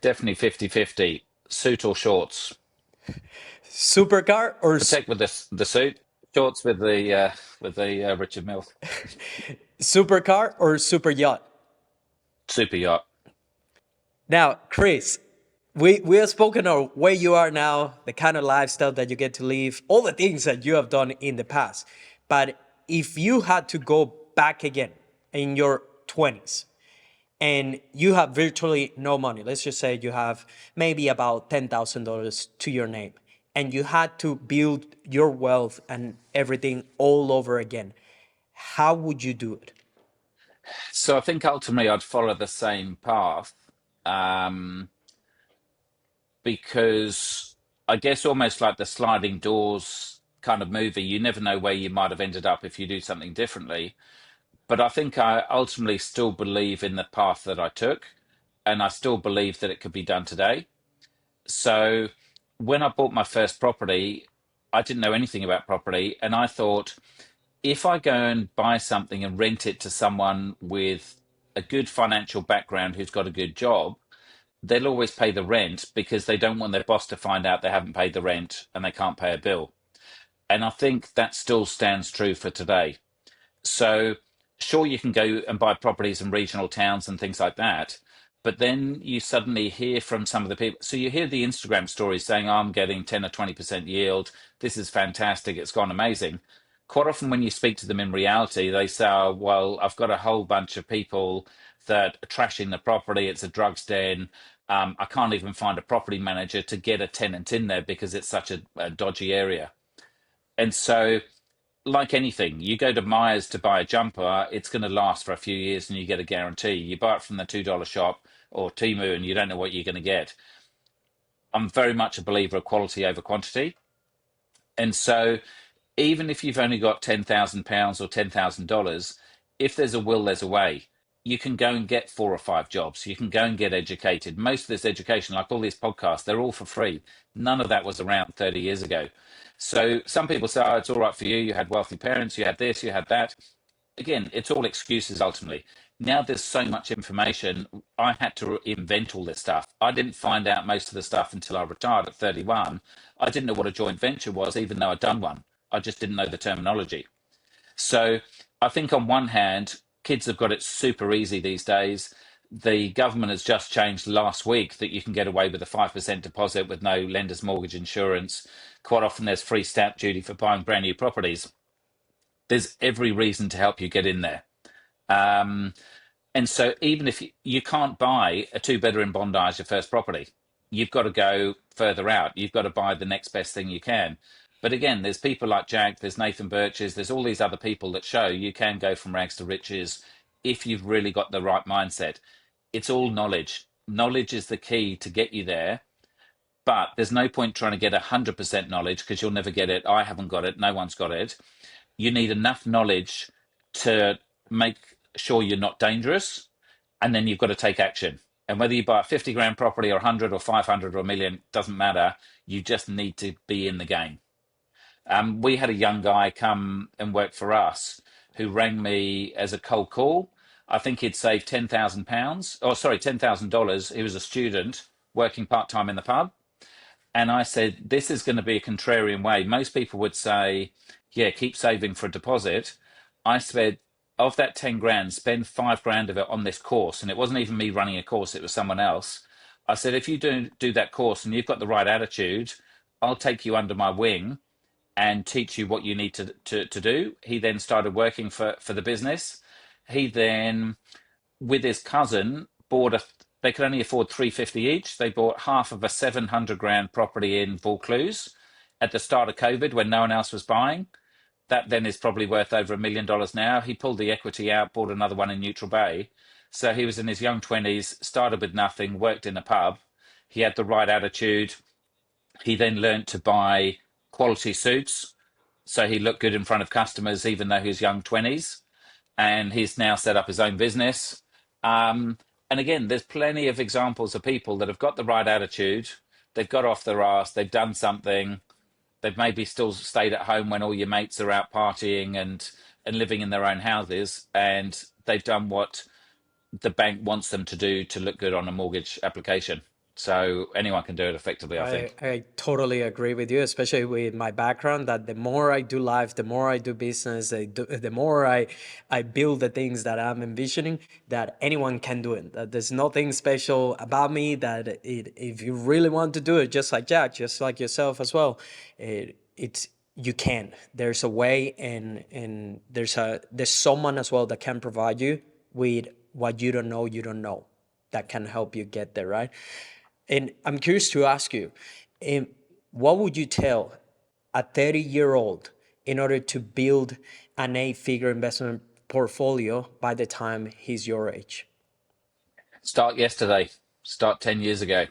Definitely 50-50. Suit or shorts. Supercar or Patek with the suit. Shorts with the Richard Mille. supercar or super yacht? Super yacht. Now, Chris, we have spoken of where you are now, the kind of lifestyle that you get to live, all the things that you have done in the past. But if you had to go back again in your 20s and you have virtually no money, let's just say you have maybe about $10,000 to your name, and you had to build your wealth and everything all over again, how would you do it? So I think ultimately I'd follow the same path, um, because I guess almost like the sliding doors kind of movie, you never know where you might have ended up if you do something differently. But I think I ultimately still believe in the path that I took, and I still believe that it could be done today. So when I bought my first property, I didn't know anything about property, and I thought, if I go and buy something and rent it to someone with a good financial background who's got a good job, they'll always pay the rent because they don't want their boss to find out they haven't paid the rent and they can't pay a bill. And I think that still stands true for today. So, sure, you can go and buy properties in regional towns and things like that. But then you suddenly hear from some of the people. So you hear the Instagram stories saying, "Oh, I'm getting 10 or 20% yield. This is fantastic. It's gone amazing." Quite often, when you speak to them in reality, they say, "Oh, well, I've got a whole bunch of people that are trashing the property. It's a drugs den. I can't even find a property manager to get a tenant in there because it's such a dodgy area." And so, like anything, you go to Myers to buy a jumper, it's going to last for a few years and you get a guarantee. You buy it from the $2 shop or Temu and you don't know what you're going to get. I'm very much a believer of quality over quantity. And so even if you've only got £10,000 or $10,000, if there's a will, there's a way. You can go and get 4 or 5 jobs. You can go and get educated. Most of this education, like all these podcasts, they're all for free. None of that was around 30 years ago. So some people say, oh, it's all right for you. You had wealthy parents, you had this, you had that. Again, it's all excuses ultimately. Now there's so much information, I had to invent all this stuff. I didn't find out most of the stuff until I retired at 31. I didn't know what a joint venture was, even though I'd done one. I just didn't know the terminology. So I think on one hand, kids have got it super easy these days. The government has just changed last week that you can get away with a 5% deposit with no lender's mortgage insurance. Quite often there's free stamp duty for buying brand new properties. There's every reason to help you get in there. Um, and so even if you can't buy a two-bedder in Bondi as your first property, you've got to go further out. You've got to buy the next best thing you can. But again, there's people like Jack, there's Nathan Birches, there's all these other people that show you can go from rags to riches if you've really got the right mindset. It's all knowledge. Knowledge is the key to get you there. But there's no point trying to get 100% knowledge because you'll never get it. I haven't got it. No one's got it. You need enough knowledge to make sure you're not dangerous, and then you've got to take action. And whether you buy a 50 grand property or 100 or 500 or a million, doesn't matter. You just need to be in the game. We had a young guy come and work for us who rang me as a cold call. I think he'd saved £10,000. Oh, sorry, $10,000. He was a student working part time in the pub. And I said, this is going to be a contrarian way. Most people would say, yeah, keep saving for a deposit. I said, of that 10 grand, spend 5 grand of it on this course. And it wasn't even me running a course, it was someone else. I said, if you do that course and you've got the right attitude, I'll take you under my wing and teach you what you need to do. He then started working for the business. He then, with his cousin, bought they could only afford 350 each. They bought half of a 700 grand property in Vaucluse at the start of COVID when no one else was buying. That then is probably worth over $1 million now. He pulled the equity out, bought another one in Neutral Bay. So he was in his young 20s, started with nothing, worked in a pub. He had the right attitude. He then learned to buy quality suits. So he looked good in front of customers, even though he was young 20s. And he's now set up his own business. And again, there's plenty of examples of people that have got the right attitude. They've got off their ass. They've done something. They've maybe still stayed at home when all your mates are out partying and living in their own houses. And they've done what the bank wants them to do to look good on a mortgage application. So anyone can do it effectively, I think. I totally agree with you, especially with my background, that the more I do life, the more I do business, the more I build the things that I'm envisioning, that anyone can do it. That there's nothing special about me, that if you really want to do it, just like Jack, just like yourself as well, it's you can. There's a way, and there's someone as well that can provide you with what you don't know, that can help you get there, right? And I'm curious to ask you, um, what would you tell a 30-year-old in order to build an 8-figure investment portfolio by the time he's your age? Start yesterday, start 10 years ago.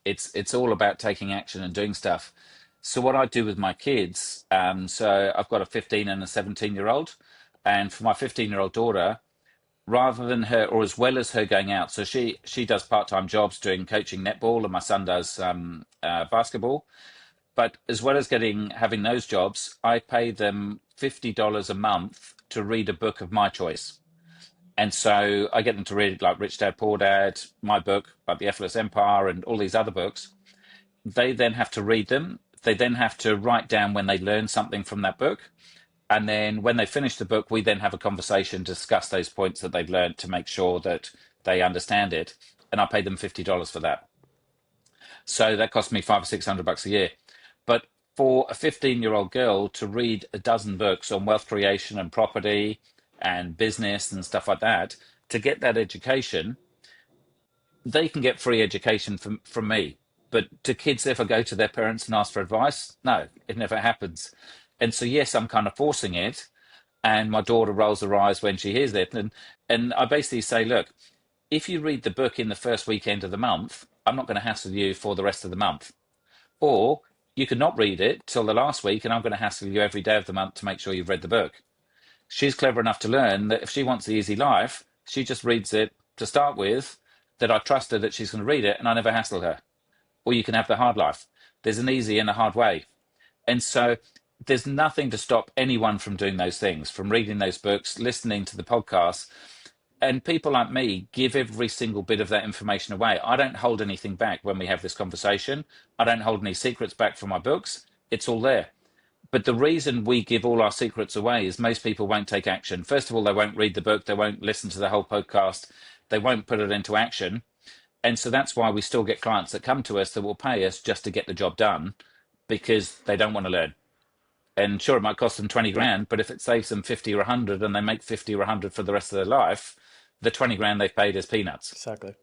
It's all about taking action and doing stuff. So what I do with my kids, so I've got a 15 and a 17-year-old, and for my 15-year-old daughter, rather than her, or as well as her going out, so she does part-time jobs doing coaching netball, and my son does basketball. But as well as having those jobs, I pay them $50 a month to read a book of my choice. And so I get them to read like Rich Dad Poor Dad, my book, like The Effortless Empire, and all these other books. They then have to read them. They then have to write down when they learn something from that book. And then when they finish the book, we then have a conversation, discuss those points that they've learned to make sure that they understand it. And I pay them $50 for that. So that cost me 500 or 600 bucks a year. But for a 15-year-old girl to read a dozen books on wealth creation and property and business and stuff like that, to get that education, they can get free education from me. But do kids ever go to their parents and ask for advice? No, it never happens. And so, yes, I'm kind of forcing it. And my daughter rolls her eyes when she hears it. And I basically say, look, if you read the book in the first weekend of the month, I'm not going to hassle you for the rest of the month. Or you could not read it till the last week, and I'm going to hassle you every day of the month to make sure you've read the book. She's clever enough to learn that if she wants the easy life, she just reads it to start with, that I trust her that she's going to read it, and I never hassle her. Or you can have the hard life. There's an easy and a hard way. And so there's nothing to stop anyone from doing those things, from reading those books, listening to the podcasts. And people like me give every single bit of that information away. I don't hold anything back when we have this conversation. I don't hold any secrets back from my books. It's all there. But the reason we give all our secrets away is most people won't take action. First of all, they won't read the book. They won't listen to the whole podcast. They won't put it into action. And so that's why we still get clients that come to us that will pay us just to get the job done, because they don't want to learn. And sure, it might cost them 20 grand, but if it saves them 50 or 100 and they make 50 or 100 for the rest of their life, the 20 grand they've paid is peanuts. Exactly.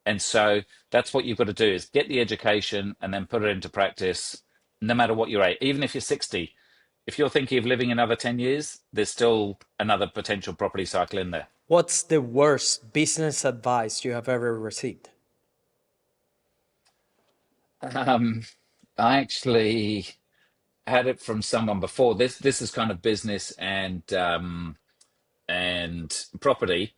And so that's what you've got to do, is get the education and then put it into practice, no matter what your age. Even if you're 60, if you're thinking of living another 10 years, there's still another potential property cycle in there. What's the worst business advice you have ever received? I actually had it from someone before. This is kind of business and property.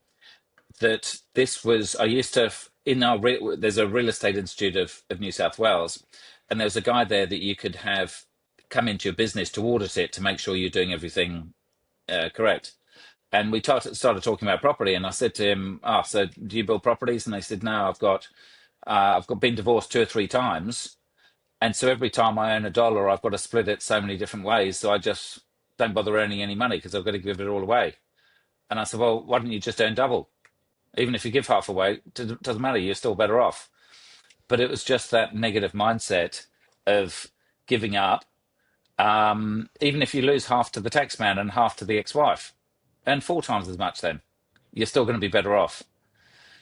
That this was, I used to, in our there's a real estate institute of New South Wales, and there was a guy there that you could have come into your business to audit it to make sure you're doing everything correct. And we started talking about property, and I said to him, so do you build properties? And they said, no, I've got been divorced 2 or 3 times, and so every time I earn a dollar, I've got to split it so many different ways. So I just don't bother earning any money because I've got to give it all away. And I said, well, why don't you just earn double? Even if you give half away, it doesn't matter. You're still better off. But it was just that negative mindset of giving up. Even if you lose half to the tax man and half to the ex-wife, earn 4 times as much, then you're still going to be better off.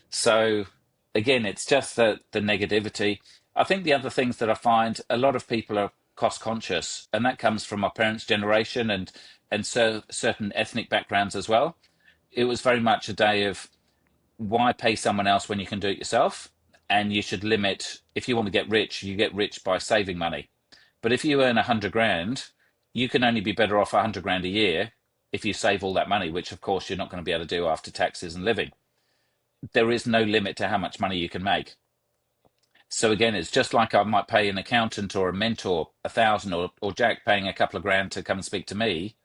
So again, it's just the negativity. I think the other things that I find, a lot of people are cost conscious, and that comes from our parents' generation and so certain ethnic backgrounds as well. It was very much a day of, why pay someone else when you can do it yourself? And you should limit, if you want to get rich, you get rich by saving money. But if you earn 100 grand, you can only be better off 100 grand a year if you save all that money, which of course you're not going to be able to do after taxes and living. There is no limit to how much money you can make. So again, it's just like I might pay an accountant or a mentor 1,000, or Jack paying a couple of grand to come and speak to me.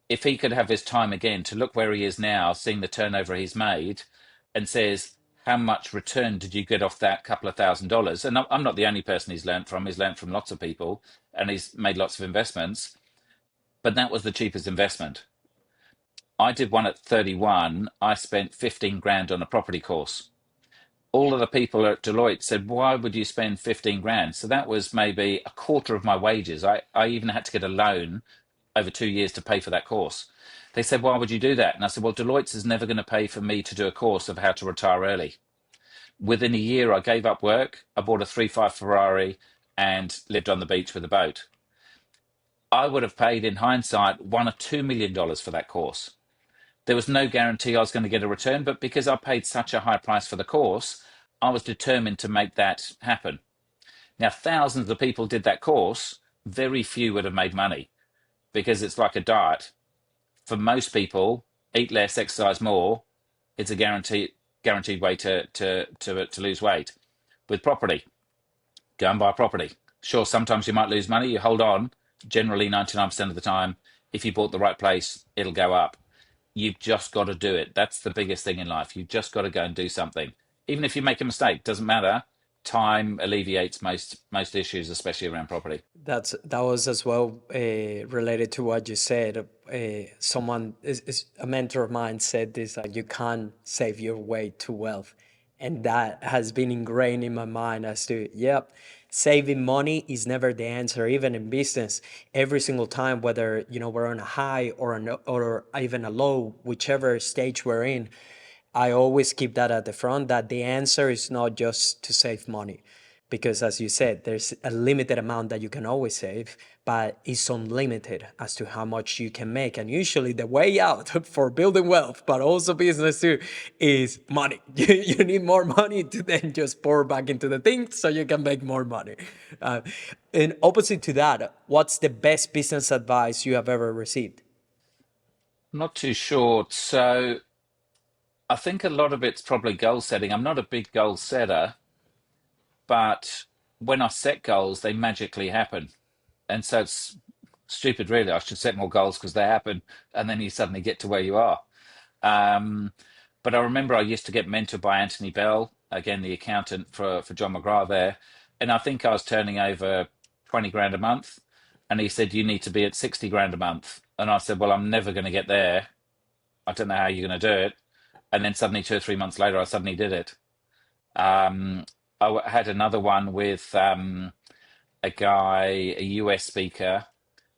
If he could have his time again to look where he is now, seeing the turnover he's made, and says, how much return did you get off that couple of $1,000? And I'm not the only person he's learned from. He's learned from lots of people, and he's made lots of investments. But that was the cheapest investment. I did one at 31. I spent 15 grand on a property course. All of the people at Deloitte said, why would you spend 15 grand? So that was maybe a quarter of my wages. I even had to get a loan over 2 years to pay for that course. They said, why would you do that? And I said, well, Deloitte's is never going to pay for me to do a course of how to retire early. Within a year, I gave up work. I bought a 3.5 Ferrari and lived on the beach with a boat. I would have paid, in hindsight, $1 or $2 million for that course. There was no guarantee I was going to get a return, but because I paid such a high price for the course, I was determined to make that happen. Now, thousands of people did that course. Very few would have made money because it's like a diet. For most people, eat less, exercise more. It's a guaranteed way to lose weight. With property, go and buy a property. Sure, sometimes you might lose money. You hold on. Generally, 99% of the time, if you bought the right place, it'll go up. You've just got to do it. That's the biggest thing in life. You've just got to go and do something. Even if you make a mistake, doesn't matter. Time alleviates most issues, especially around property. That was as well related to what you said. Someone is a mentor of mine said this, like, you can't save your way to wealth, and that has been ingrained in my mind as to, yep, saving money is never the answer, even in business. Every single time, whether we're on a high or even a low, whichever stage we're in, I always keep that at the front, that the answer is not just to save money. Because as you said, there's a limited amount that you can always save, but it's unlimited as to how much you can make. And usually the way out for building wealth, but also business too, is money. You need more money to then just pour back into the thing so you can make more money. Uh, and opposite to that, what's the best business advice you have ever received? I'm not too sure. So I think a lot of it's probably goal setting. I'm not a big goal setter, but when I set goals, they magically happen. And so it's stupid, really. I should set more goals because they happen, and then you suddenly get to where you are. Um, but I remember I used to get mentored by Anthony Bell, again, the accountant for John McGrath there. And I think I was turning over 20 grand a month. And he said, you need to be at 60 grand a month. And I said, well, I'm never going to get there. I don't know how you're going to do it. And then suddenly, 2 or 3 months later, I suddenly did it. Um, had another one with a guy, a US speaker,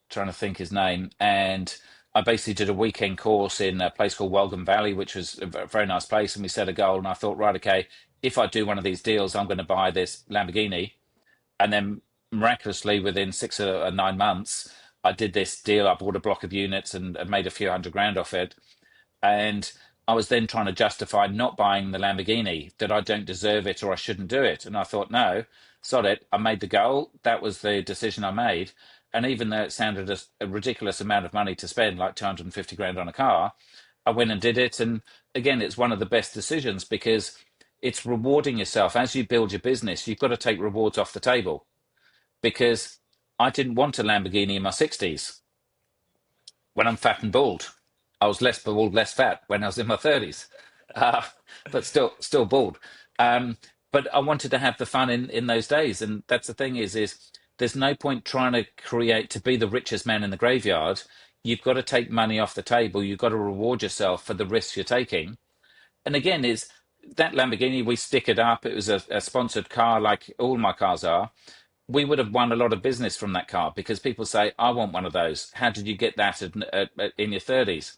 trying to think his name, and I basically did a weekend course in a place called Welcome Valley, which was a very nice place. And we set a goal, and I thought, right, okay, if I do one of these deals, I'm going to buy this Lamborghini. And then miraculously, within 6 or 9 months, I did this deal. I bought a block of units and made a few hundred grand off it. And I was then trying to justify not buying the Lamborghini, that I don't deserve it or I shouldn't do it. And I thought, no, sod it. I made the goal. That was the decision I made. And even though it sounded a ridiculous amount of money to spend, like 250 grand on a car, I went and did it. And again, it's one of the best decisions because it's rewarding yourself. As you build your business, you've got to take rewards off the table because I didn't want a Lamborghini in my 60s when I'm fat and bald. I was less bald, less fat when I was in my 30s, uh, but still bald. Um, but I wanted to have the fun in those days, and that's the thing is there's no point trying to create to be the richest man in the graveyard. You've got to take money off the table. You've got to reward yourself for the risks you're taking. And again, is that Lamborghini, we stick it up. It was a sponsored car, like all my cars are. We would have won a lot of business from that car because people say, I want one of those. How did you get that in your 30s?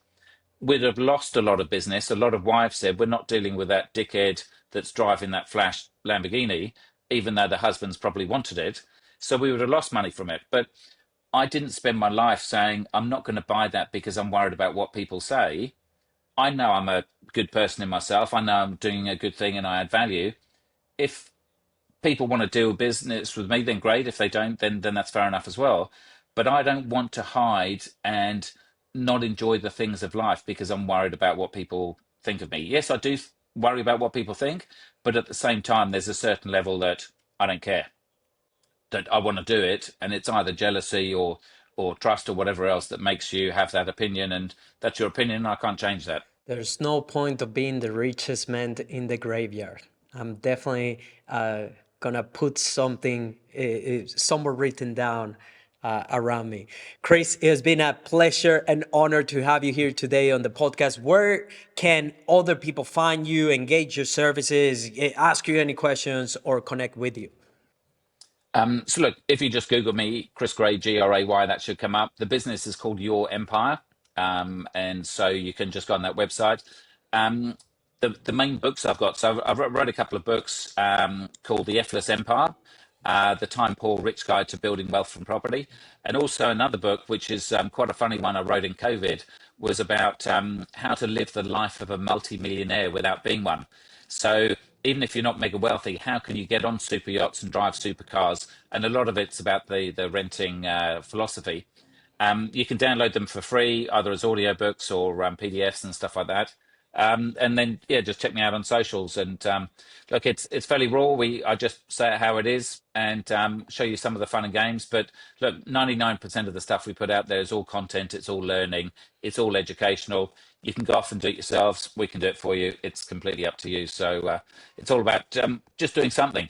We'd have lost a lot of business. A lot of wives said, we're not dealing with that dickhead that's driving that flash Lamborghini, even though the husbands probably wanted it. So we would have lost money from it. But I didn't spend my life saying, I'm not going to buy that because I'm worried about what people say. I know I'm a good person in myself. I know I'm doing a good thing and I add value. If people want to do business with me, then great. If they don't, then that's fair enough as well. But I don't want to hide and not enjoy the things of life because I'm worried about what people think of me. Yes, I do worry about what people think, but at the same time, there's a certain level that I don't care, that I want to do it, and it's either jealousy or trust or whatever else that makes you have that opinion, and that's your opinion. And I can't change that. There's no point of being the richest man in the graveyard. I'm definitely gonna put something somewhere written down around me. Chris, it has been a pleasure and honor to have you here today on the podcast. Where can other people find you, engage your services, ask you any questions, or connect with you? So look, if you just Google me, Chris Gray, Gray, that should come up. The business is called Your Empire. And so you can just go on that website. Um, the main books I've got, so I've read a couple of books called The Effortless Empire, The Time Poor Rich Guide to Building Wealth from Property. And also another book, which is quite a funny one I wrote in COVID, was about how to live the life of a multi-millionaire without being one. So even if you're not mega wealthy, how can you get on super yachts and drive supercars? And a lot of it's about the renting philosophy. You can download them for free, either as audiobooks or PDFs and stuff like that. And then, yeah, just check me out on socials. And look, it's fairly raw. I just say it how it is and show you some of the fun and games. But look, 99% of the stuff we put out there is all content. It's all learning. It's all educational. You can go off and do it yourselves. We can do it for you. It's completely up to you. So it's all about just doing something,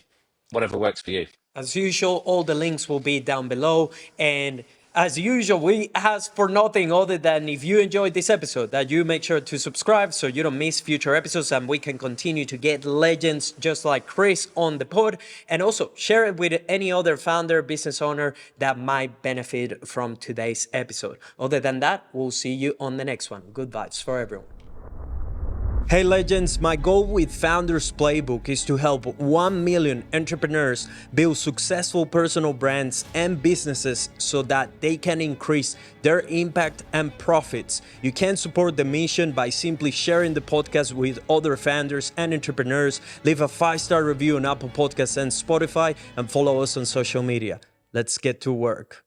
whatever works for you. As usual, all the links will be down below. And as usual, we ask for nothing other than if you enjoyed this episode, that you make sure to subscribe so you don't miss future episodes and we can continue to get legends just like Chris on the pod. And also share it with any other founder, business owner that might benefit from today's episode. Other than that, we'll see you on the next one. Good vibes for everyone. Hey legends, my goal with Founders Playbook is to help 1 million entrepreneurs build successful personal brands and businesses so that they can increase their impact and profits. You can support the mission by simply sharing the podcast with other founders and entrepreneurs, leave a 5-star review on Apple Podcasts and Spotify, and follow us on social media. Let's get to work.